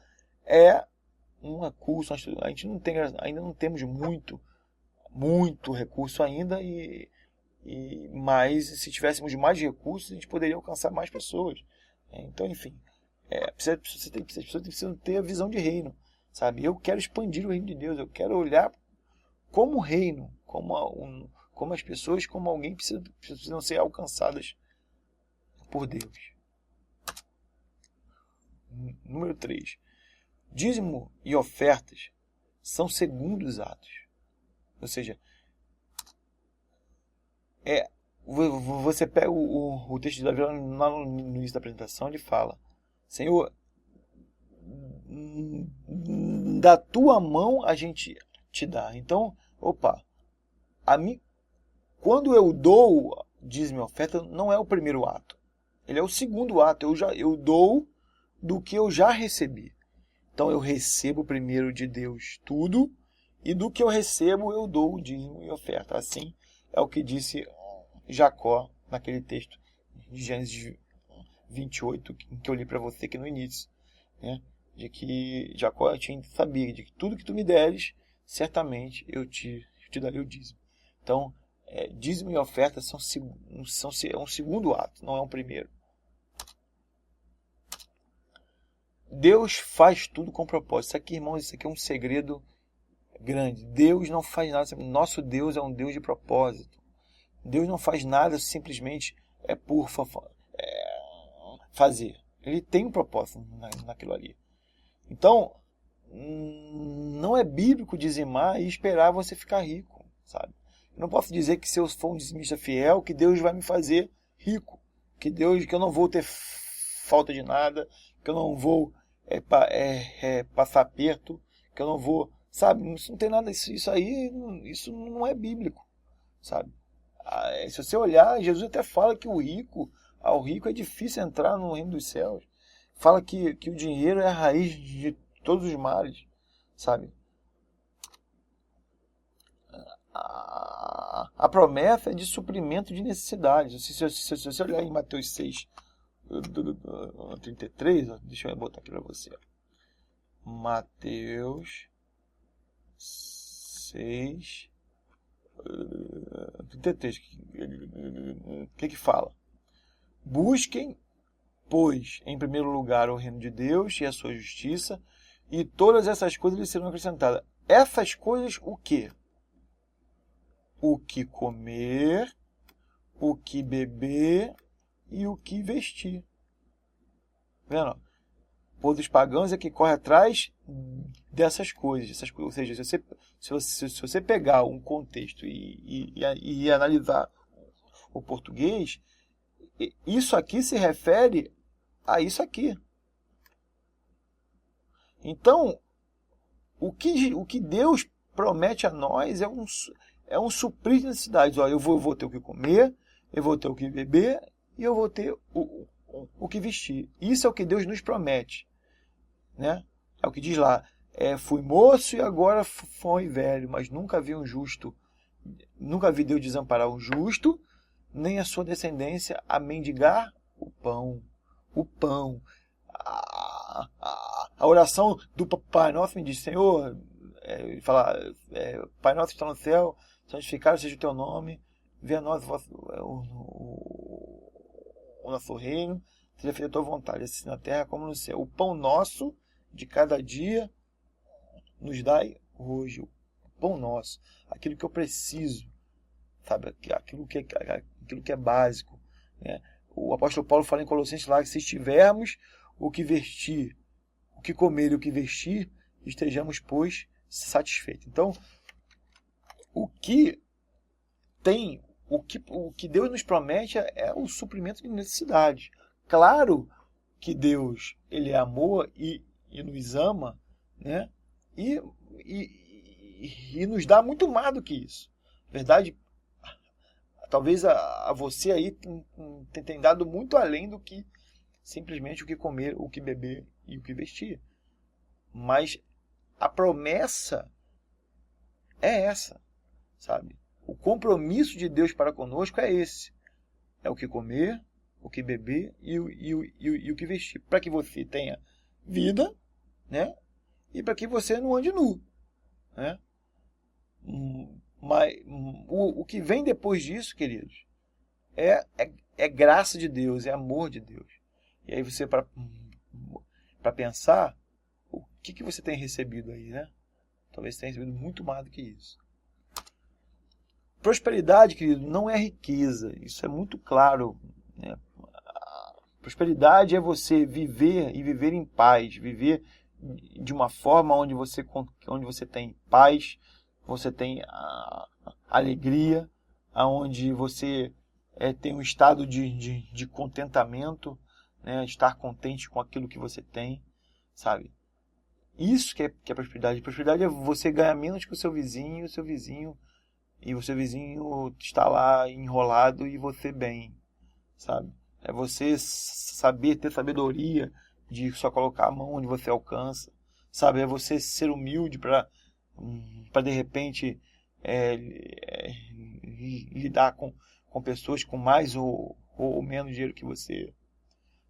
é um recurso, a gente ainda não temos muito recurso ainda, mas se tivéssemos mais recursos, a gente poderia alcançar mais pessoas. Então, enfim, as pessoas precisam ter a visão de reino, sabe? Eu quero expandir o reino de Deus, eu quero olhar como reino, como as pessoas, como alguém precisam ser alcançadas por Deus. Número 3. Dízimo e ofertas são segundos atos. Ou seja, você pega o texto de Davi lá no início da apresentação, ele fala: Senhor, da tua mão a gente te dá. Então, quando eu dou dízimo e oferta, não é o primeiro ato. Ele é o segundo ato. Eu dou do que eu já recebi. Então eu recebo primeiro de Deus tudo, e do que eu recebo eu dou o dízimo e oferta. Assim é o que disse Jacó naquele texto de Gênesis 28, que eu li para você aqui no início, né? De que Jacó sabia de que tudo que tu me deres, certamente eu te darei o dízimo. Então, dízimo e oferta é um segundo ato, não é um primeiro. Deus faz tudo com propósito. Isso aqui, irmãos, isso aqui é um segredo grande. Deus não faz nada. Nosso Deus é um Deus de propósito. Deus não faz nada simplesmente por fazer. Ele tem um propósito naquilo ali. Então, não é bíblico dizimar e esperar você ficar rico, sabe? Eu não posso dizer que se eu for um dizimista fiel, que Deus vai me fazer rico. Que eu não vou ter falta de nada, que eu não vou passar aperto, que eu não vou, sabe? Isso não tem nada, isso não é bíblico, sabe? Se você olhar, Jesus até fala que ao rico é difícil entrar no reino dos céus. Fala que o dinheiro é a raiz de todos os males, sabe? A promessa é de suprimento de necessidades. Se você olhar em Mateus 6, 33, deixa eu botar aqui para você. Mateus 6, 33. O que fala? Busquem, pois, em primeiro lugar o reino de Deus e a sua justiça, e todas essas coisas lhes serão acrescentadas. Essas coisas o quê? O que comer, o que beber e o que vestir. Vendo? O povo dos pagãos é que corre atrás dessas coisas. Ou seja, se você pegar um contexto e analisar o português, isso aqui se refere a isso aqui. Então, o que Deus promete a nós é um suprir de necessidades. Eu vou ter o que comer, eu vou ter o que beber e eu vou ter o que vestir. Isso é o que Deus nos promete, né? É o que diz lá, fui moço e agora fui velho, mas nunca vi Deus desamparar o justo, nem a sua descendência a mendigar o pão. O pão. A oração do Pai Nosso me diz, Senhor, Pai Nosso que está no céu, santificado seja o teu nome, venha a nós o nosso reino, seja feita a tua vontade, assim na terra como no céu. O pão nosso de cada dia nos dai hoje. O pão nosso, aquilo que eu preciso, sabe? Aquilo que é básico, né? O apóstolo Paulo fala em Colossenses lá que se tivermos o que vestir, o que comer e o que vestir, estejamos, pois, satisfeitos. Então, o que Deus nos promete é o suprimento de necessidades. Claro que Deus, ele é amor e nos ama, né? E nos dá muito mais do que isso. Verdade, talvez a você aí tem dado muito além do que simplesmente o que comer, o que beber e o que vestir. Mas a promessa é essa, sabe? O compromisso de Deus para conosco é esse. É o que comer, o que beber e o que vestir. Para que você tenha vida, né? E para que você não ande nu, né? Mas o que vem depois disso, queridos, é graça de Deus, é amor de Deus. E aí você, para pensar, o que você tem recebido aí, né? Talvez você tenha recebido muito mais do que isso. Prosperidade, querido, não é riqueza. Isso é muito claro, né? Prosperidade é você viver e viver em paz, viver de uma forma onde você tem paz, você tem alegria, onde você tem um estado de contentamento, né? Estar contente com aquilo que você tem, sabe? Isso que é prosperidade. Prosperidade é você ganhar menos que o seu vizinho, e o seu vizinho está lá enrolado e você bem, sabe? É você saber ter sabedoria de só colocar a mão onde você alcança, sabe? É você ser humilde para de repente lidar com pessoas com mais ou menos dinheiro que você,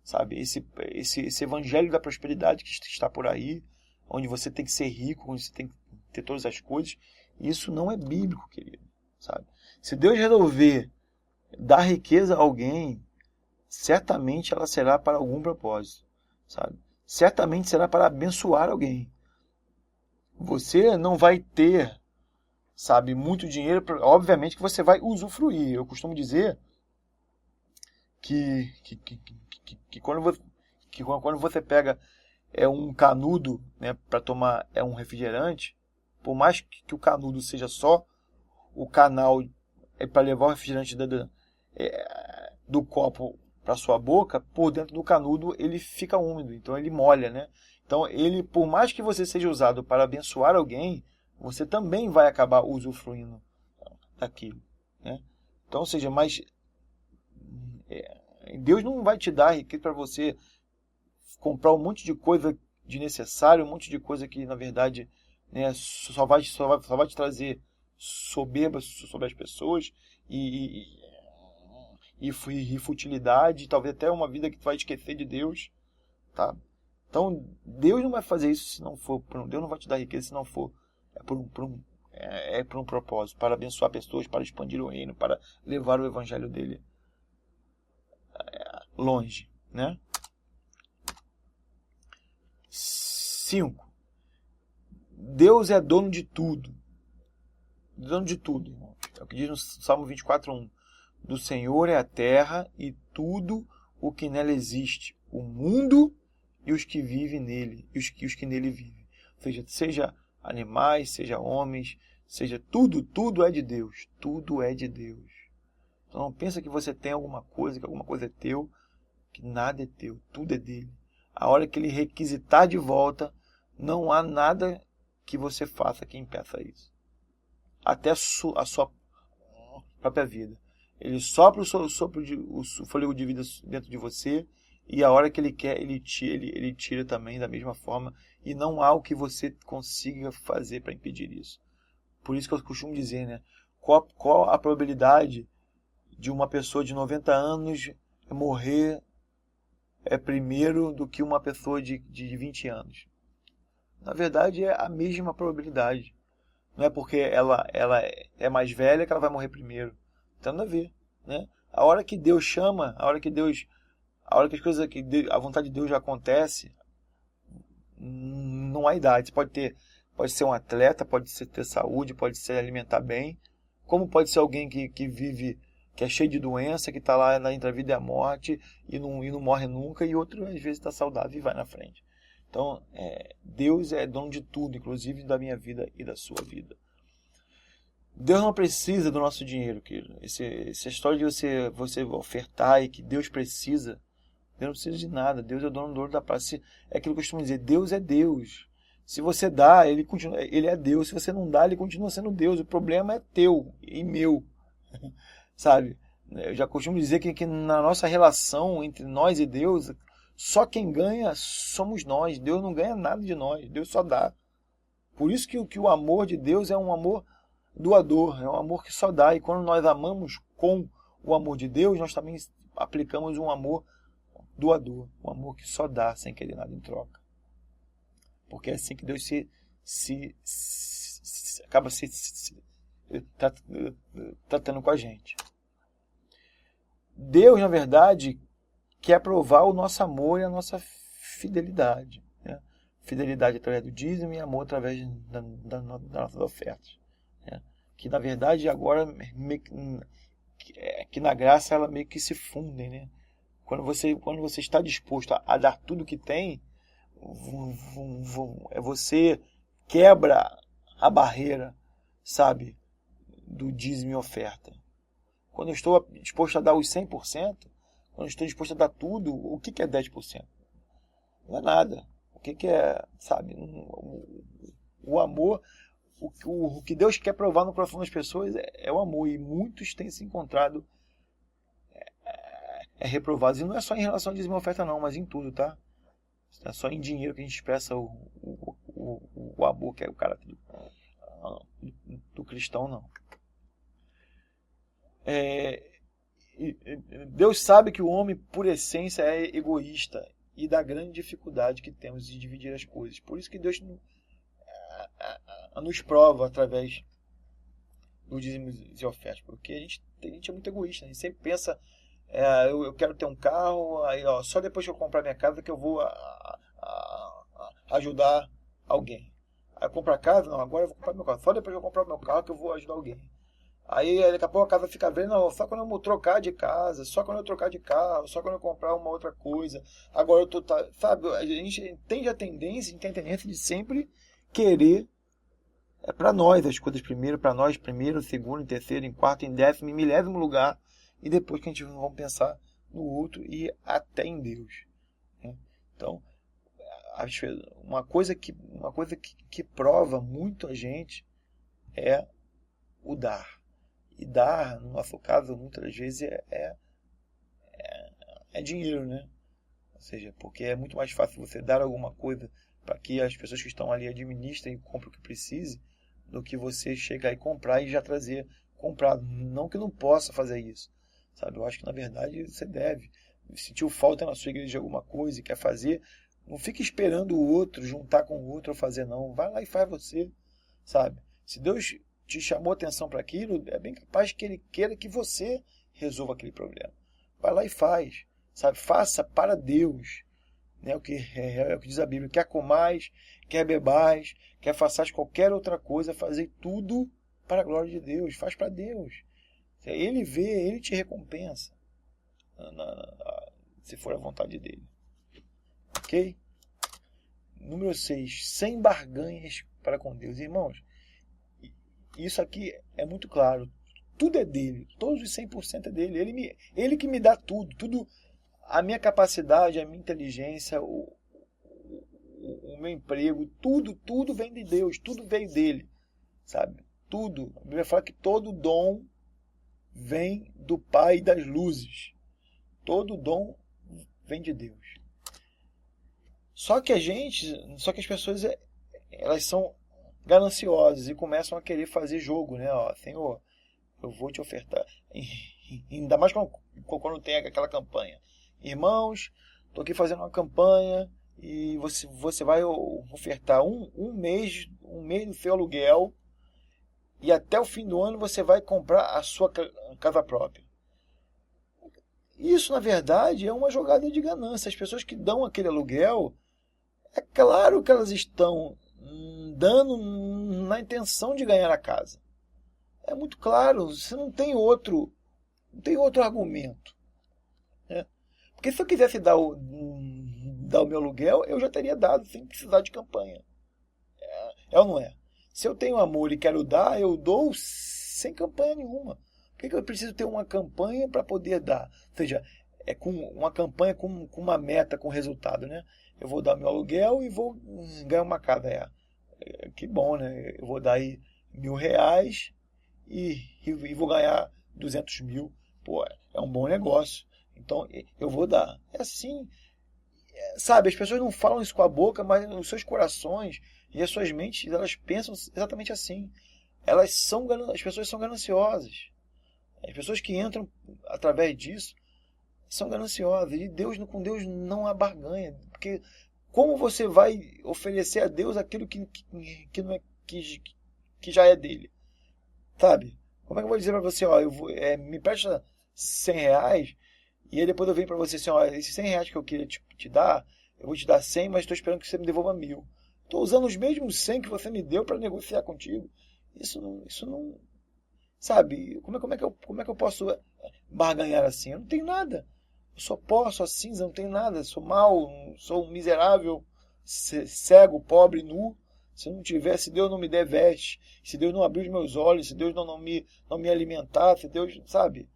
sabe? Esse evangelho da prosperidade que está por aí, onde você tem que ser rico, onde você tem que ter todas as coisas, isso não é bíblico, querido, sabe? Se Deus resolver dar riqueza a alguém, certamente ela será para algum propósito, sabe? Certamente será para abençoar alguém. Você não vai ter, sabe, muito dinheiro, obviamente que você vai usufruir. Eu costumo dizer que quando você pega um canudo, né, para tomar um refrigerante, por mais que o canudo seja só o canal para levar o refrigerante do copo para sua boca, por dentro do canudo ele fica úmido, então ele molha, né? Então ele, por mais que você seja usado para abençoar alguém, você também vai acabar usufruindo daquilo, né? Então, ou seja, mas Deus não vai te dar riqueza para você comprar um monte de coisa desnecessária, um monte de coisa que, na verdade, né, só vai te trazer soberba sobre as pessoas e futilidade, talvez até uma vida que tu vai esquecer de Deus, tá? Então, Deus não vai fazer isso se não for, Deus não vai te dar riqueza se não for por um propósito, para abençoar pessoas, para expandir o reino, para levar o evangelho dele longe, né? 5. Deus é dono de tudo. Dono de tudo, irmão. É o que diz no Salmo 24:1. Do Senhor é a terra e tudo o que nela existe, o mundo e os que vivem nele, e os que nele vivem. Ou seja animais, seja homens, seja tudo é de Deus. Tudo é de Deus. Então não pensa que você tem alguma coisa, que alguma coisa é teu, que nada é teu, tudo é dele. A hora que ele requisitar de volta, não há nada que você faça que impeça isso. Até a sua própria vida. Ele sopra o fôlego de vida dentro de você, e a hora que ele quer, ele tira também da mesma forma, e não há o que você consiga fazer para impedir isso. Por isso que eu costumo dizer, né? Qual a probabilidade de uma pessoa de 90 anos morrer primeiro do que uma pessoa de 20 anos? Na verdade, é a mesma probabilidade. Não é porque ela é mais velha que ela vai morrer primeiro. Não tem nada a ver, né? A hora que Deus chama, a hora que as coisas, a vontade de Deus já acontece, não há idade. Pode ser um atleta, pode ser ter saúde, pode ser alimentar bem, como pode ser alguém que vive, que é cheio de doença, que está lá entre a vida e a morte e não morre nunca, e outro às vezes está saudável e vai na frente. Então, Deus é dono de tudo, inclusive da minha vida e da sua vida. Deus não precisa do nosso dinheiro, querido. Essa história de você ofertar e que Deus precisa, Deus não precisa de nada. Deus é o dono do ouro da prata. É aquilo que eu costumo dizer, Deus é Deus. Se você dá, ele é Deus. Se você não dá, ele continua sendo Deus. O problema é teu e meu. Sabe? Eu já costumo dizer que na nossa relação entre nós e Deus, só quem ganha somos nós. Deus não ganha nada de nós. Deus só dá. Por isso que o amor de Deus é um amor doador. É um amor que só dá. E quando nós amamos com o amor de Deus, nós também aplicamos um amor doador. Um amor que só dá sem querer nada em troca. Porque é assim que Deus acaba tratando com a gente. Deus, na verdade, quer provar o nosso amor e a nossa fidelidade. Né? Fidelidade através do dízimo e amor através das nossas ofertas. Né? Que, na verdade, agora, que na graça, ela meio que se fundem. Né? Quando você está disposto a dar tudo que tem, você quebra a barreira, sabe, do dízimo e oferta. Quando eu estou disposto a dar os 100%, quando eu estou disposto a dar tudo, o que é 10%? Não é nada. O que é, sabe, o amor, o que Deus quer provar no coração das pessoas é o amor, e muitos têm se encontrado reprovados. E não é só em relação a dízimo e oferta não, mas em tudo, tá? É só em dinheiro que a gente expressa o amor, que é o caráter do cristão, não. Deus sabe que o homem, por essência, é egoísta e da grande dificuldade que temos de dividir as coisas. Por isso que Deus nos prova através do dízimo e ofertas, porque a gente é muito egoísta, a gente sempre pensa, eu quero ter um carro, aí só depois que eu comprar minha casa que eu vou ajudar alguém. Aí eu compro a casa, não, agora eu vou comprar meu carro, só depois que eu comprar meu carro que eu vou ajudar alguém. Aí daqui a pouco a casa fica velha, não, só quando eu trocar de casa, só quando eu trocar de carro, só quando eu comprar uma outra coisa. Agora eu tô, sabe, a gente tem a tendência de sempre querer para nós as coisas primeiro, para nós primeiro, segundo, terceiro, em quarto, em décimo, em milésimo lugar, e depois que a gente vai pensar no outro e até em Deus. Né? Então, uma coisa que prova muito a gente é o dar. E dar, no nosso caso, muitas vezes é dinheiro, né? Ou seja, porque é muito mais fácil você dar alguma coisa para que as pessoas que estão ali administrem e comprem o que precise, do que você chegar e comprar e já trazer comprado. Não que não possa fazer isso, sabe? Eu acho que, na verdade, você deve. Sentiu falta na sua igreja de alguma coisa e quer fazer, não fique esperando o outro, juntar com o outro ou fazer, não. Vai lá e faz você, sabe? Se Deus te chamou atenção para aquilo, é bem capaz que Ele queira que você resolva aquele problema. Vai lá e faz, sabe? Faça para Deus. Né? O que diz a Bíblia: quer comais, quer bebais, quer façais qualquer outra coisa, fazer tudo para a glória de Deus. Faz para Deus. Ele vê, Ele te recompensa, se for a vontade dEle. Ok? Número 6. Sem barganhas para com Deus. Irmãos, isso aqui é muito claro. Tudo é dele. Todos os 100% é dele. Ele que me dá tudo. Tudo, a minha capacidade, a minha inteligência, o meu emprego, tudo vem de Deus. Tudo veio dele. Sabe? Tudo. A Bíblia fala que todo dom vem do Pai das luzes. Todo dom vem de Deus. Só que as pessoas, elas são gananciosas e começam a querer fazer jogo, né? Ó, Senhor, eu vou te ofertar. Ainda mais quando tem aquela campanha. Irmãos, estou aqui fazendo uma campanha e você vai ofertar um mês do seu aluguel e até o fim do ano você vai comprar a sua casa própria. Isso, na verdade, é uma jogada de ganância. As pessoas que dão aquele aluguel, é claro que elas estão dando na intenção de ganhar a casa. É muito claro, você não tem outro argumento, né? Porque se eu quisesse dar o meu aluguel, eu já teria dado sem precisar de campanha. É ou não é? Se eu tenho amor e quero dar, eu dou sem campanha nenhuma. Por que eu preciso ter uma campanha para poder dar? Ou seja, é com uma campanha com uma meta, com resultado, né? Eu vou dar meu aluguel e vou ganhar uma casa. Que bom, né? Eu vou dar aí R$1.000 e vou ganhar 200 mil. Pô, é um bom negócio. Então, eu vou dar. É assim. Sabe, as pessoas não falam isso com a boca, mas os seus corações e as suas mentes, elas pensam exatamente assim. As pessoas são gananciosas. As pessoas que entram através disso são gananciosas. E com Deus não há barganha. Porque como você vai oferecer a Deus aquilo que não é, que já é dele? Sabe? Como é que eu vou dizer para você, ó, me presta R$100 e aí depois eu venho para você assim, ó, esses R$100 que eu queria te dar, eu vou te dar 100, mas estou esperando que você me devolva 1.000. Estou usando os mesmos 100 que você me deu para negociar contigo. Isso não, sabe? Como é que eu posso barganhar assim? Eu não tenho nada. Eu sou pó, sou cinza, não tenho nada. Sou mau, sou um miserável, cego, pobre, nu. Se Deus não me der veste, se Deus não abrir os meus olhos, se Deus não me alimentar, se Deus, sabe?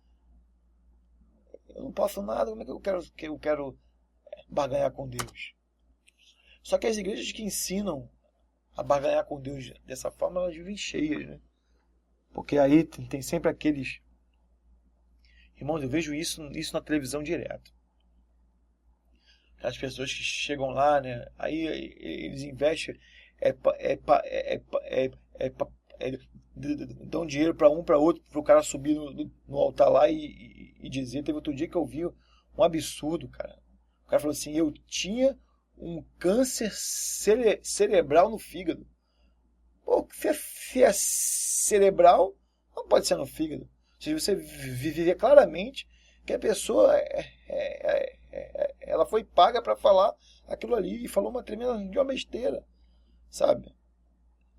Eu não posso nada, como é que eu quero barganhar com Deus? Só que as igrejas que ensinam a barganhar com Deus dessa forma, elas vivem cheias, né? Porque aí tem sempre aqueles... Irmãos, eu vejo isso na televisão direto. As pessoas que chegam lá, né? Aí eles investem, dão dinheiro para um, para outro, para o cara subir no altar lá e dizer. Teve outro dia que eu vi um absurdo, cara. O cara falou assim, eu tinha um câncer cerebral no fígado. Pô, se é cerebral, não pode ser no fígado. Ou seja, você vê claramente que a pessoa ela foi paga para falar aquilo ali e falou uma tremenda de uma besteira, sabe?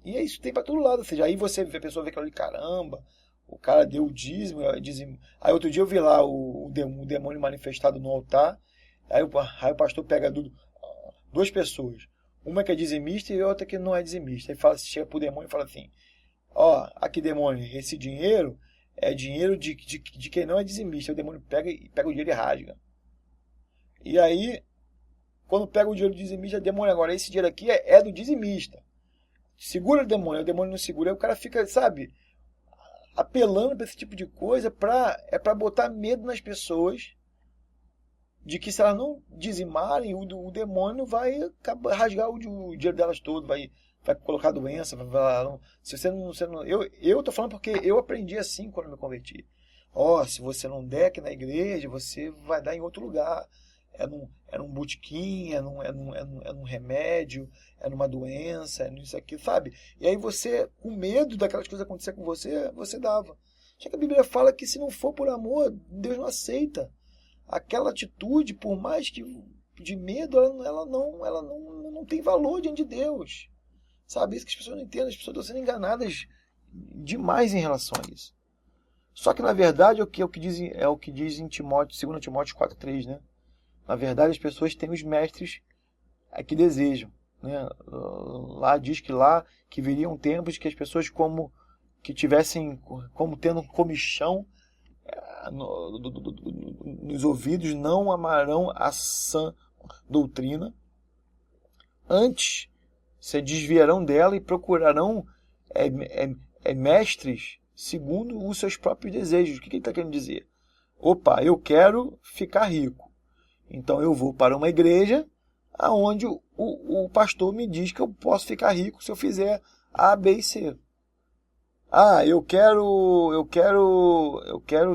E é isso, tem para todo lado. Ou seja, aí a pessoa vê aquilo ali, caramba, o cara deu o dízimo. Aí outro dia eu vi lá o demônio manifestado no altar. Aí o pastor pega duas pessoas. Uma que é dizimista e outra que não é dizimista. Aí chega pro demônio e fala assim, ó, aqui demônio, esse dinheiro é dinheiro de quem não é dizimista. O demônio pega o dinheiro e rasga. E aí, quando pega o dinheiro do dizimista, o demônio, agora esse dinheiro aqui é do dizimista. Segura o demônio não segura. Aí o cara fica, sabe, apelando para esse tipo de coisa para botar medo nas pessoas de que se elas não dizimarem, o demônio vai rasgar o dinheiro delas todo, vai colocar doença, se você não eu tô falando porque eu aprendi assim quando me converti. Se você não der aqui na igreja, você vai dar em outro lugar. É num botequim, é num remédio, é numa doença, é nisso aqui, sabe? E aí você, com medo daquelas coisas acontecer com você, você dava. Só que a Bíblia fala que se não for por amor, Deus não aceita. Aquela atitude, por mais que de medo, ela não tem valor diante de Deus. Sabe? Isso que as pessoas não entendem, as pessoas estão sendo enganadas demais em relação a isso. Só que na verdade é o que diz em Timóteo, 2 Timóteo 4,3, né? Na verdade, as pessoas têm os mestres que desejam, né? Lá diz que viriam tempos que as pessoas que tivessem como tendo comichão nos ouvidos, não amarão a sã doutrina, antes se desviarão dela e procurarão mestres segundo os seus próprios desejos. O que ele está querendo dizer? Opa, eu quero ficar rico. Então eu vou para uma igreja onde o pastor me diz que eu posso ficar rico se eu fizer A, B e C. Eu quero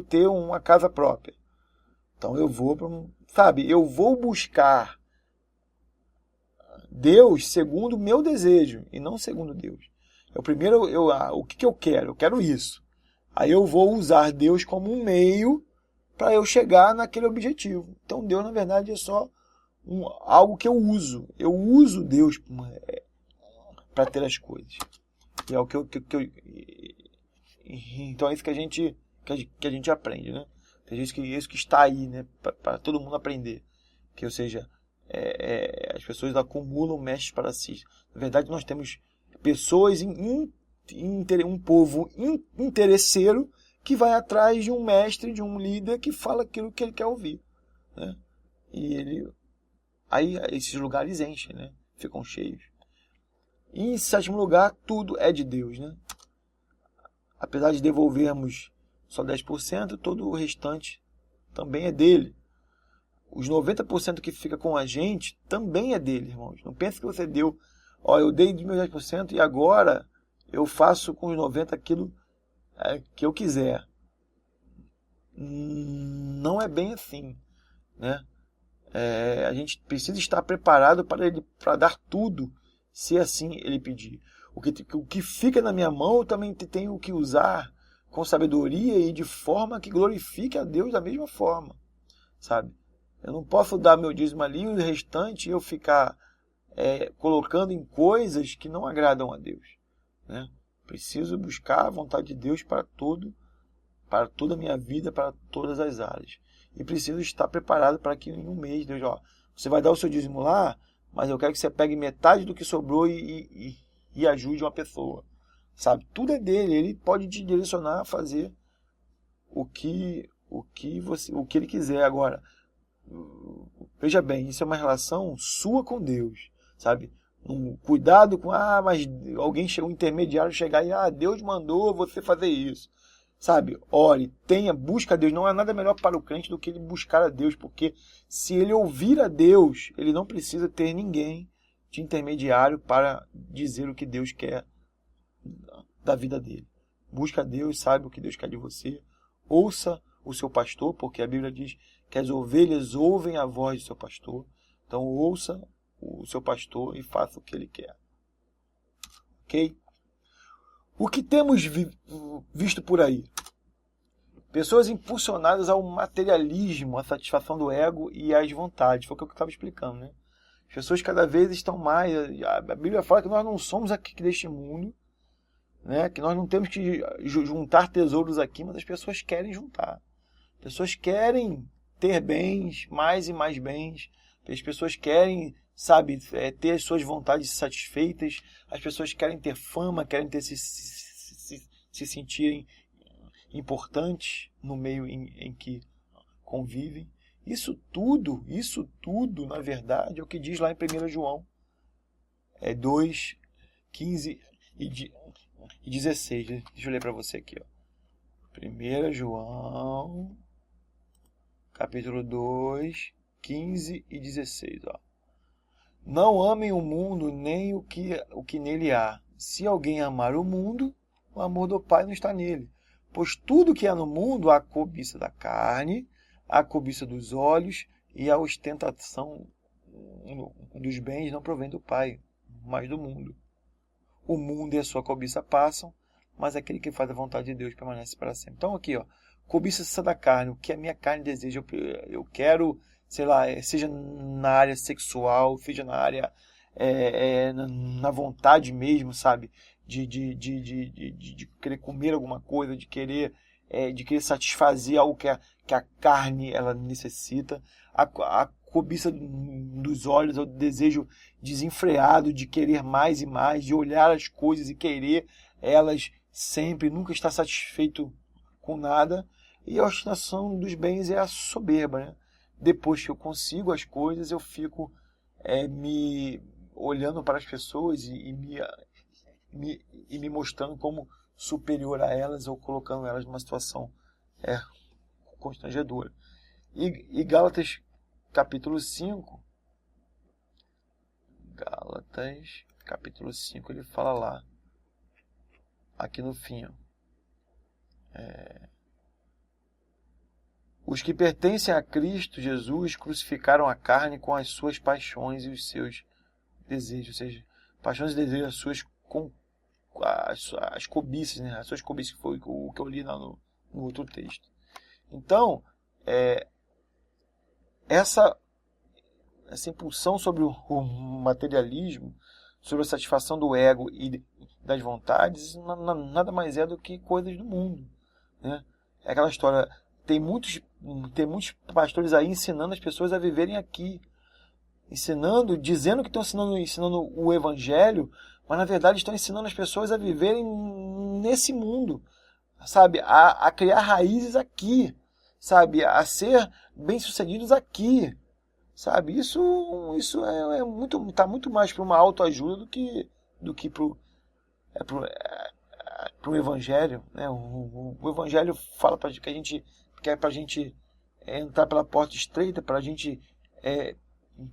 ter uma casa própria. Então eu vou para eu vou buscar Deus segundo o meu desejo e não segundo Deus. O que eu quero? Eu quero isso. Aí eu vou usar Deus como um meio para eu chegar naquele objetivo. Então Deus, na verdade, é só algo que eu uso. Eu uso Deus para ter as coisas. E é o que eu então é isso que a gente aprende, né? É isso que está aí, né? Para todo mundo aprender. Que, ou seja, as pessoas acumulam mestres para si. Na verdade, nós temos pessoas, um povo interesseiro que vai atrás de um mestre, de um líder que fala aquilo que ele quer ouvir, né? E aí esses lugares enchem, né? Ficam cheios. E em sétimo lugar, tudo é de Deus, né? Apesar de devolvermos só 10%, todo o restante também é dele. Os 90% que fica com a gente também é dele, irmãos. Não pense que você deu, eu dei de meus 10% e agora eu faço com os 90% aquilo que eu quiser. Não é bem assim, né? A gente precisa estar preparado para dar tudo, se assim ele pedir. O que fica na minha mão eu também tenho que usar com sabedoria e de forma que glorifique a Deus da mesma forma, sabe? Eu não posso dar meu dízimo ali e o restante eu ficar colocando em coisas que não agradam a Deus, né? Preciso buscar a vontade de Deus para toda a minha vida, para todas as áreas. E preciso estar preparado para que em um mês, Deus, você vai dar o seu dízimo lá, mas eu quero que você pegue metade do que sobrou e ajude uma pessoa, sabe? Tudo é dele, ele pode te direcionar a fazer o que ele quiser. Agora, veja bem, isso é uma relação sua com Deus, sabe? Cuidado com, mas alguém chegou, um intermediário chegar e, Deus mandou você fazer isso, sabe? Ore, busca a Deus. Não há nada melhor para o crente do que ele buscar a Deus, porque se ele ouvir a Deus, ele não precisa ter ninguém de intermediário para dizer o que Deus quer da vida dele. Busca a Deus, sabe o que Deus quer de você. Ouça o seu pastor, porque a Bíblia diz que as ovelhas ouvem a voz do seu pastor. Então ouça o seu pastor e faça o que ele quer. Ok? O que temos visto por aí? Pessoas impulsionadas ao materialismo, à satisfação do ego e às vontades. Foi o que eu estava explicando, né? As pessoas cada vez estão mais... A Bíblia fala que nós não somos aqui deste mundo, né? Que nós não temos que juntar tesouros aqui, mas as pessoas querem juntar. As pessoas querem ter bens, mais e mais bens. As pessoas querem, ter as suas vontades satisfeitas. As pessoas querem ter fama, querem se sentirem importantes no meio em que convivem. Isso tudo, na verdade, é o que diz lá em 1 João 2, 15 e 16. Deixa eu ler para você aqui. 1 João, capítulo 2, 15 e 16. Não amem o mundo nem o que nele há. Se alguém amar o mundo, o amor do Pai não está nele. Pois tudo que há no mundo, a cobiça da carne, a cobiça dos olhos e a ostentação dos bens não provém do Pai, mas do mundo. O mundo e a sua cobiça passam, mas aquele que faz a vontade de Deus permanece para sempre. Então aqui, cobiça da carne, o que a minha carne deseja, eu quero, seja na área sexual, seja na área, na vontade mesmo, sabe? De querer comer alguma coisa, de querer satisfazer algo que a carne ela necessita. A cobiça dos olhos, é o desejo desenfreado de querer mais e mais, de olhar as coisas e querer elas sempre, nunca estar satisfeito com nada. E a ostentação dos bens é a soberba, né? Depois que eu consigo as coisas, eu fico me olhando para as pessoas e me mostrando como superior a elas ou colocando elas numa situação constrangedora. E Gálatas capítulo 5, ele fala lá, aqui no fim, os que pertencem a Cristo Jesus crucificaram a carne com as suas paixões e os seus desejos, ou seja, paixões e desejos, as cobiças, né? As suas cobiças, que foi o que eu li no outro texto. Então, essa impulsão sobre o materialismo, sobre a satisfação do ego e das vontades, nada mais é do que coisas do mundo, né? É aquela história, tem muitos pastores aí ensinando as pessoas a viverem aqui, dizendo que estão ensinando o evangelho, mas na verdade estão ensinando as pessoas a viverem nesse mundo, sabe? A criar raízes aqui, sabe? A ser bem-sucedidos aqui, sabe? Isso tá muito mais para uma autoajuda do que para o evangelho, né? O evangelho fala para que a gente quer para a gente entrar pela porta estreita, para a gente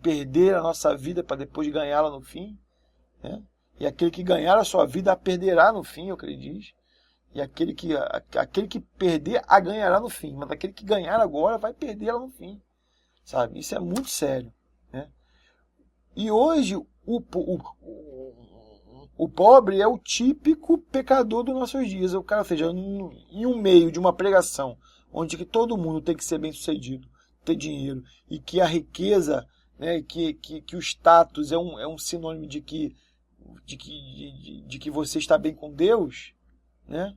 perder a nossa vida para depois ganhá-la no fim, né? E aquele que ganhar a sua vida a perderá no fim, é o que ele diz. E aquele que perder a ganhará no fim, mas aquele que ganhar agora vai perder ela no fim, sabe? Isso é muito sério, né? E hoje o pobre é o típico pecador dos nossos dias. O cara, ou seja, em um meio de uma pregação onde que todo mundo tem que ser bem sucedido, ter dinheiro, e que a riqueza, né, que o status é um sinônimo de que você está bem com Deus, né?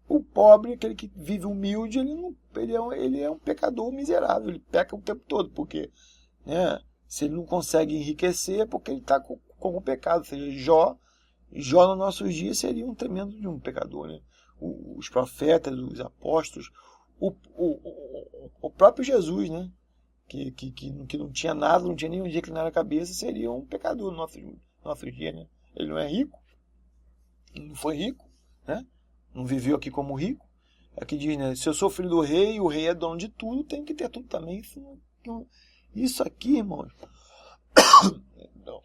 O pobre, aquele que vive humilde, ele é um pecador miserável, ele peca o tempo todo, porque, né, se ele não consegue enriquecer é porque ele está com o pecado. Ou seja, Jó nos nossos dias seria um tremendo de um pecador, né? Os profetas, os apóstolos, o próprio Jesus, né? Que não tinha nada, não tinha nenhum dia que na cabeça, seria um pecador no nosso dia, né? Ele não é rico, ele não foi rico, né? Não viveu aqui como rico. Aqui diz, né? Se eu sou filho do rei, o rei é dono de tudo, tem que ter tudo também. Isso aqui, irmãos,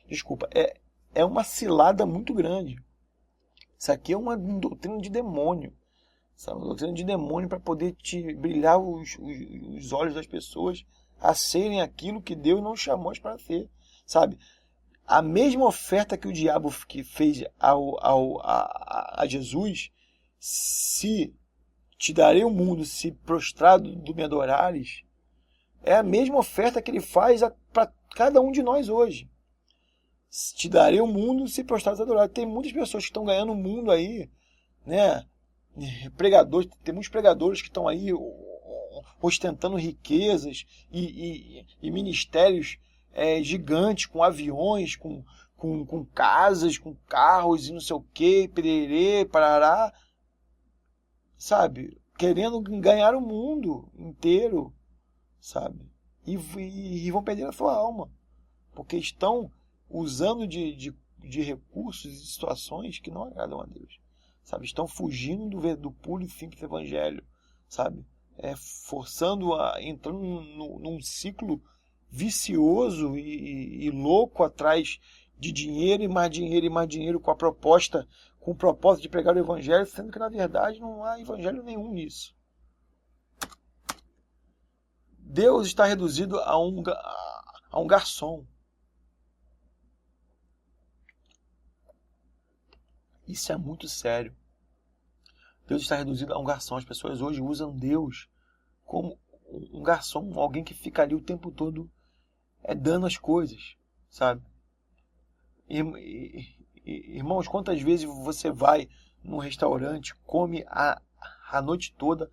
desculpa, é uma cilada muito grande. Isso aqui é uma doutrina de demônio, sabe? Uma doutrina de demônio para poder te brilhar os olhos das pessoas a serem aquilo que Deus não chamou para ser, sabe? A mesma oferta que o diabo fez a Jesus, se te darei o mundo, se prostrado me adorares, é a mesma oferta que ele faz para cada um de nós hoje. Te darei o mundo, se prostrados adorares. Tem muitas pessoas que estão ganhando o mundo aí, né? Pregadores, tem muitos pregadores que estão aí ostentando riquezas e ministérios gigantes, com aviões, com casas, com carros e não sei o que, pererê, parará, sabe? Querendo ganhar o mundo inteiro, sabe? E vão perder a sua alma, porque estão usando de recursos e situações que não agradam a Deus, sabe? Estão fugindo do puro e simples evangelho, sabe? Entrando num ciclo vicioso e louco atrás de dinheiro e mais dinheiro e mais dinheiro, com o propósito de pregar o evangelho, sendo que na verdade não há evangelho nenhum nisso. Deus está reduzido a um garçom. Isso é muito sério. Deus está reduzido a um garçom. As pessoas hoje usam Deus como um garçom, alguém que fica ali o tempo todo dando as coisas, sabe? Irmãos, quantas vezes você vai num restaurante, come a noite toda,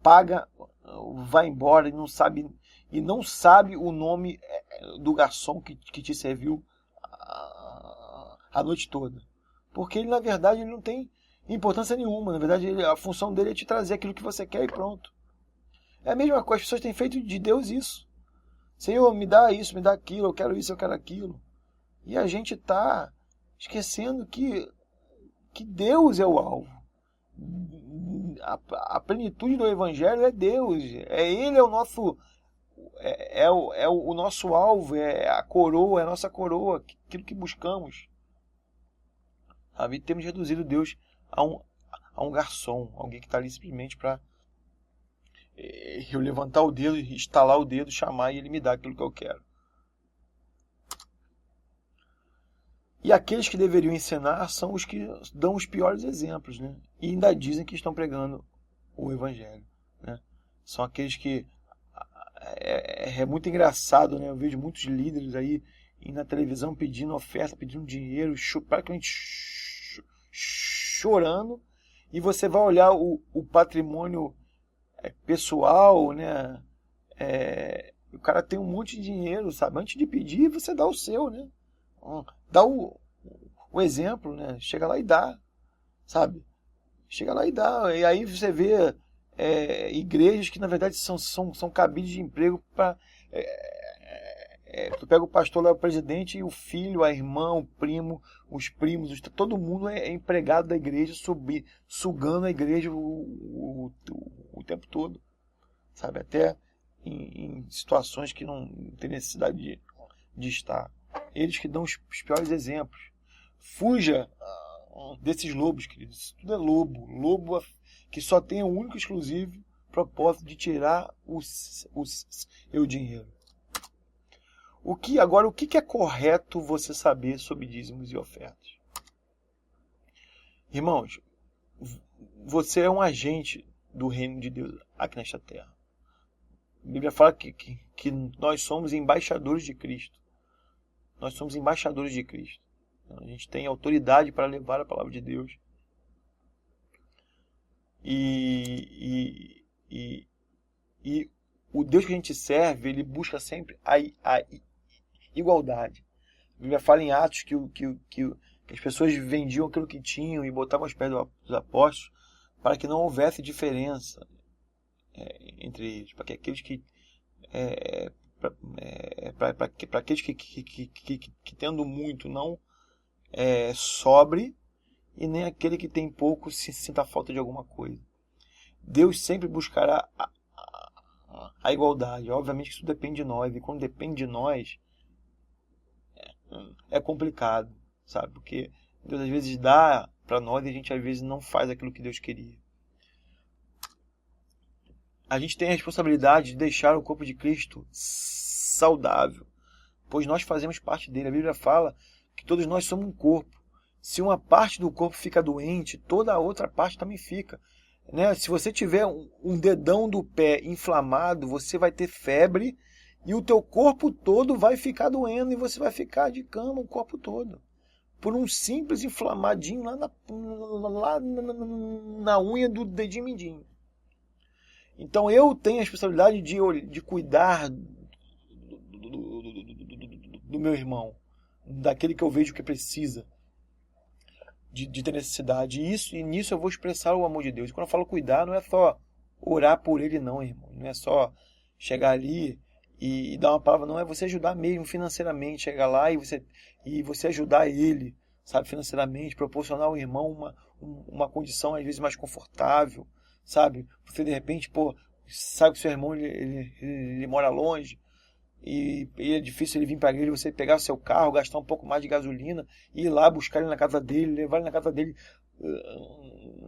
paga, vai embora e não sabe o nome do garçom que te serviu a noite toda? Porque ele, na verdade, ele não tem importância nenhuma. Na verdade, a função dele é te trazer aquilo que você quer e pronto. É a mesma coisa, as pessoas têm feito de Deus isso. Senhor, me dá isso, me dá aquilo, eu quero isso, eu quero aquilo. E a gente está esquecendo que Deus é o alvo. A plenitude do Evangelho é Deus. Ele é o nosso, o nosso alvo, é a coroa, é a nossa coroa, aquilo que buscamos. Sabe? Temos reduzido Deus a um garçom, alguém que está ali simplesmente para eu levantar o dedo, estalar o dedo, chamar e ele me dá aquilo que eu quero. E aqueles que deveriam ensinar são os que dão os piores exemplos, né? E ainda dizem que estão pregando o Evangelho, né? São aqueles que... É muito engraçado, né? Eu vejo muitos líderes aí na televisão pedindo oferta, pedindo dinheiro, praticamente chorando. E você vai olhar o patrimônio pessoal, né? O cara tem um monte de dinheiro, sabe? Antes de pedir, você dá o seu, né? Dá o exemplo, né? Chega lá e dá, sabe? Chega lá e dá. E aí você vê igrejas que na verdade são cabides de emprego para... tu pega o pastor lá, o presidente, e o filho, a irmã, o primo, os primos, todo mundo é empregado da igreja, sugando a igreja o tempo todo, sabe? Até em situações que não tem necessidade de estar. Eles que dão os piores exemplos. Fuja desses lobos, queridos. Isso tudo é lobo. Lobo que só tem o único e exclusivo propósito de tirar o seu dinheiro. Agora, o que é correto você saber sobre dízimos e ofertas? Irmãos, você é um agente do reino de Deus aqui nesta terra. A Bíblia fala que nós somos embaixadores de Cristo. Nós somos embaixadores de Cristo. A gente tem autoridade para levar a palavra de Deus. E o Deus que a gente serve, ele busca sempre a igualdade. A Bíblia fala em Atos que as pessoas vendiam aquilo que tinham e botavam aos pés dos apóstolos para que não houvesse diferença entre eles, para que aqueles que para aqueles que tendo muito não sobre, e nem aquele que tem pouco se sinta falta de alguma coisa. Deus sempre buscará a igualdade. Obviamente que isso depende de nós, e quando depende de nós é complicado, sabe? Porque Deus às vezes dá para nós e a gente às vezes não faz aquilo que Deus queria. A gente tem a responsabilidade de deixar o corpo de Cristo saudável, pois nós fazemos parte dele. A Bíblia fala que todos nós somos um corpo. Se uma parte do corpo fica doente, toda a outra parte também fica, né? Se você tiver um dedão do pé inflamado, você vai ter febre e o teu corpo todo vai ficar doendo e você vai ficar de cama o corpo todo. Por um simples inflamadinho lá na unha do dedinho mindinho. Então eu tenho a responsabilidade de cuidar do meu irmão, daquele que eu vejo que precisa, de ter necessidade. E nisso eu vou expressar o amor de Deus. E quando eu falo cuidar, não é só orar por ele não, irmão. Não é só chegar ali e dar uma palavra, não. É você ajudar mesmo financeiramente. Chegar lá e você ajudar ele, sabe, financeiramente. Proporcionar ao irmão uma condição às vezes mais confortável, sabe? Você de repente, sabe que seu irmão ele mora longe. E é difícil ele vir para a igreja, você pegar o seu carro, gastar um pouco mais de gasolina, ir lá buscar ele na casa dele, levar ele na casa dele,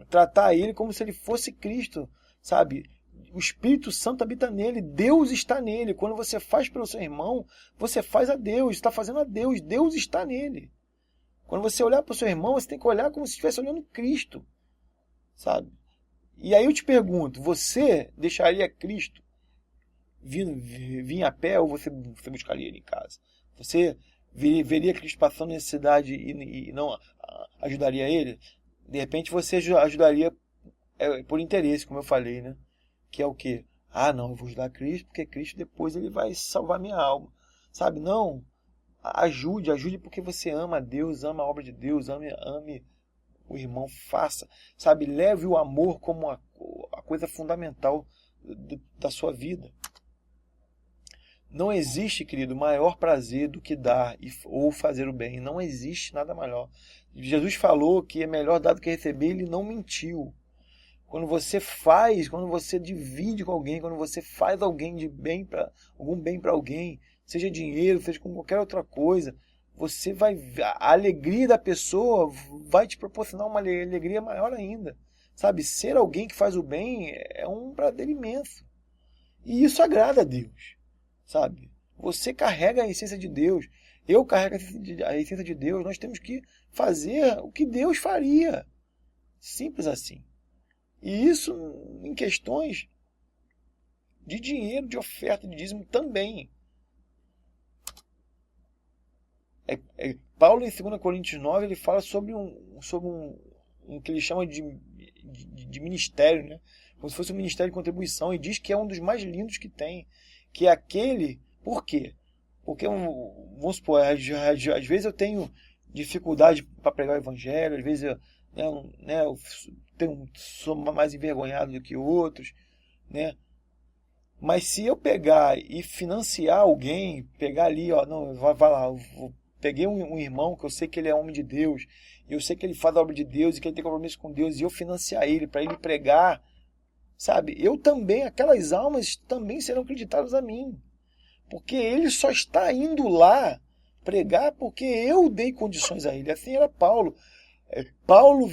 tratar ele como se ele fosse Cristo, sabe? O Espírito Santo habita nele, Deus está nele. Quando você faz pelo seu irmão, você faz a Deus, está fazendo a Deus, Deus está nele. Quando você olhar para o seu irmão, você tem que olhar como se estivesse olhando Cristo, sabe? E aí eu te pergunto, você deixaria Cristo vir a pé ou você buscaria ele em casa? Você veria Cristo passando necessidade e não ajudaria ele? De repente você ajudaria por interesse, como eu falei, né? Que é o quê? Não, eu vou ajudar Cristo porque Cristo depois ele vai salvar minha alma. Sabe? Não. Ajude porque você ama a Deus, ama a obra de Deus, ame o irmão, faça. Sabe? Leve o amor como a coisa fundamental da sua vida. Não existe, querido, maior prazer do que dar ou fazer o bem. Não existe nada maior. Jesus falou que é melhor dar do que receber, ele não mentiu. quando você divide com alguém, quando você faz algum bem para alguém, seja dinheiro, seja com qualquer outra coisa, a alegria da pessoa vai te proporcionar uma alegria maior ainda. Sabe, ser alguém que faz o bem é um prazer imenso. E isso agrada a Deus, sabe? Você carrega a essência de Deus, eu carrego a essência de Deus, nós temos que fazer o que Deus faria. Simples assim. E isso em questões de dinheiro, de oferta, de dízimo também. Paulo, em 2 Coríntios 9, ele fala sobre um que ele chama de ministério, né? Como se fosse um ministério de contribuição, e diz que é um dos mais lindos que tem, que é aquele... Por quê? Porque, vamos supor, às vezes eu tenho dificuldade para pregar o evangelho, às vezes eu sou mais envergonhado do que outros, né? Mas se eu pegar e financiar alguém, pegar ali, não, vai lá, peguei um irmão que eu sei que ele é homem de Deus, e eu sei que ele faz a obra de Deus e que ele tem compromisso com Deus, e eu financiar ele para ele pregar, sabe? Eu também, aquelas almas também serão acreditadas a mim. Porque ele só está indo lá pregar porque eu dei condições a ele. Assim era Paulo. Paulo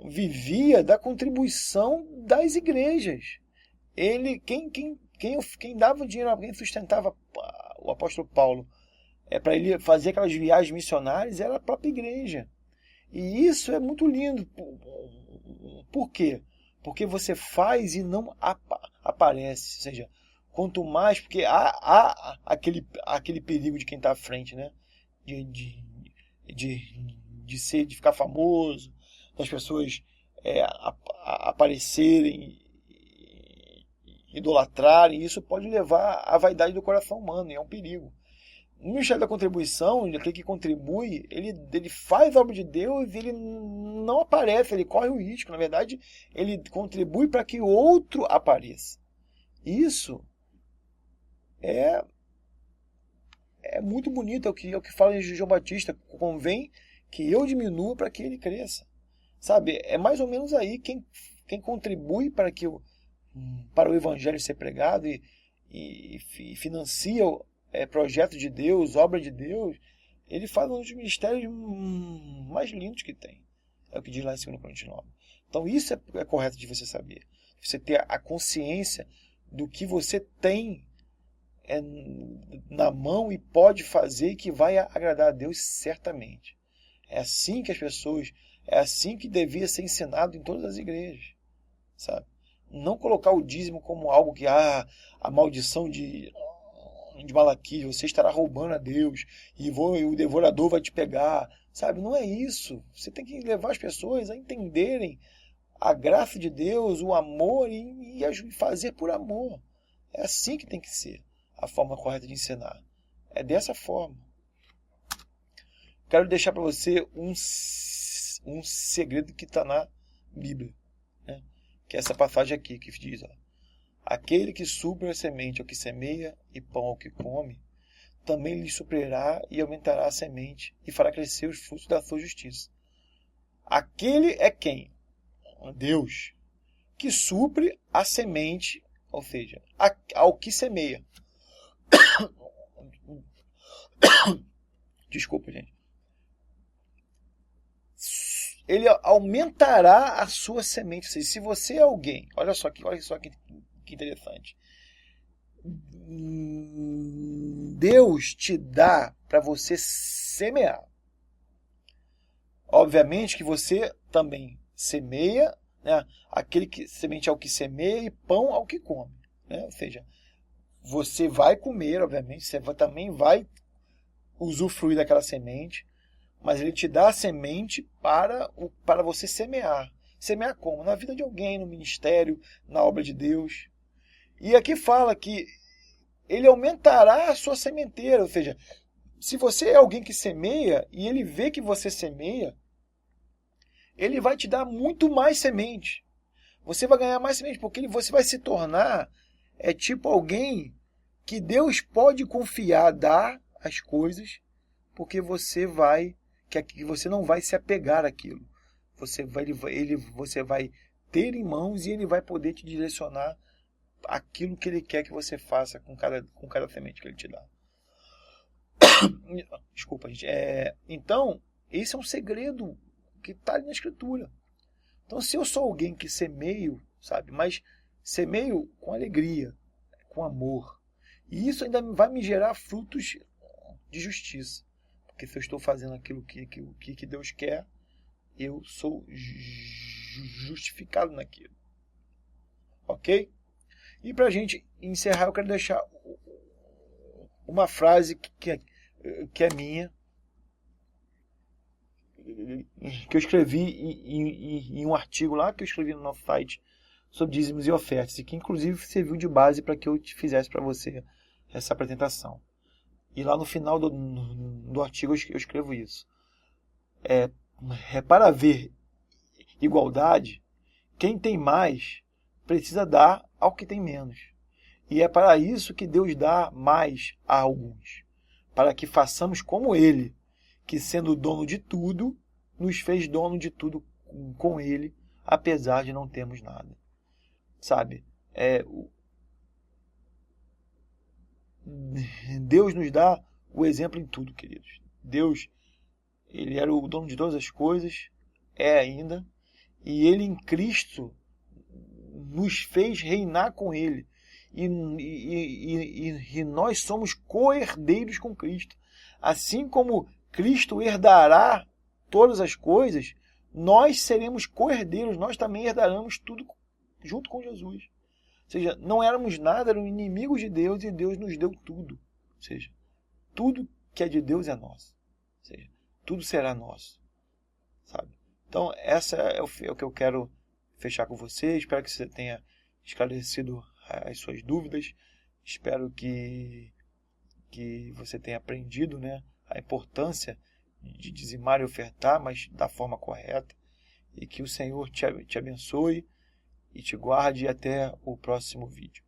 vivia da contribuição das igrejas. Quem dava dinheiro, quem sustentava o apóstolo Paulo para ele fazer aquelas viagens missionárias era a própria igreja. E isso é muito lindo. Por quê? Porque você faz e não aparece. Ou seja, quanto mais, porque há aquele perigo de quem está à frente, né? De ficar famoso, das pessoas aparecerem, idolatrarem. Isso pode levar à vaidade do coração humano, e é um perigo. No Ministério da Contribuição, aquele que contribui, ele faz a obra de Deus e ele não aparece, ele corre o risco. Na verdade, ele contribui para que outro apareça. Isso é muito bonito, é o que fala em João Batista. Convém que eu diminua para que ele cresça. Sabe, é mais ou menos aí quem contribui para o evangelho ser pregado e financia projeto de Deus, obra de Deus, ele faz um dos ministérios mais lindos que tem. É o que diz lá em 2 Coríntios 9. Então isso é correto de você saber. Você ter a consciência do que você tem na mão e pode fazer e que vai agradar a Deus certamente. É assim que as pessoas, é assim que devia ser ensinado em todas as igrejas, sabe? Não colocar o dízimo como algo que a maldição de Malaquias, você estará roubando a Deus e o devorador vai te pegar, sabe? Não é isso. Você tem que levar as pessoas a entenderem a graça de Deus, o amor e fazer por amor. É assim que tem que ser a forma correta de ensinar. É dessa forma. Quero deixar para você um segredo que está na Bíblia, né? Que é essa passagem aqui que diz: aquele que supre a semente ao que semeia e pão ao que come, também lhe suprirá e aumentará a semente e fará crescer os frutos da sua justiça. Aquele é quem? Deus, que supre a semente, ou seja, ao que semeia. Desculpa, gente. Ele aumentará a sua semente. Ou seja, se você é alguém, olha só que interessante. Deus te dá para você semear. Obviamente que você também semeia, né? Aquele que semente ao que semeia e pão ao que come, né? Ou seja, você vai comer, obviamente, você também vai usufruir daquela semente, mas ele te dá a semente para você semear. Semear como? Na vida de alguém, no ministério, na obra de Deus. E aqui fala que ele aumentará a sua sementeira, ou seja, se você é alguém que semeia e ele vê que você semeia, ele vai te dar muito mais semente. Você vai ganhar mais semente, porque você vai se tornar tipo alguém que Deus pode confiar, dar as coisas, porque você não vai se apegar àquilo. Você vai ter em mãos e Ele vai poder te direcionar aquilo que Ele quer que você faça com cada semente que Ele te dá. Desculpa, gente. Então, esse é um segredo que está ali na Escritura. Então, se eu sou alguém que semeio, sabe, mas semeio com alegria, com amor, e isso ainda vai me gerar frutos de justiça. Porque se eu estou fazendo aquilo que Deus quer, eu sou justificado naquilo. Ok? E para a gente encerrar, eu quero deixar uma frase que é minha, que eu escrevi em um artigo lá que eu escrevi no nosso site sobre dízimos e ofertas, e que inclusive serviu de base para que eu fizesse para você essa apresentação. E lá no final do artigo eu escrevo isso. Para haver igualdade, quem tem mais precisa dar ao que tem menos. E é para isso que Deus dá mais a alguns, para que façamos como Ele, que sendo dono de tudo, nos fez dono de tudo com Ele, apesar de não termos nada. Sabe? Deus nos dá o exemplo em tudo, queridos. Deus, Ele era o dono de todas as coisas, é ainda, e Ele em Cristo nos fez reinar com Ele. E nós somos co-herdeiros com Cristo. Assim como Cristo herdará todas as coisas, nós seremos co-herdeiros, nós também herdaremos tudo junto com Jesus. Ou seja, não éramos nada, éramos inimigos de Deus e Deus nos deu tudo. Ou seja, tudo que é de Deus é nosso. Ou seja, tudo será nosso. Sabe? Então, essa é o que eu quero fechar com você. Espero que você tenha esclarecido as suas dúvidas. Espero que você tenha aprendido, né, a importância de dizimar e ofertar, mas da forma correta. E que o Senhor te abençoe e te guarde até o próximo vídeo.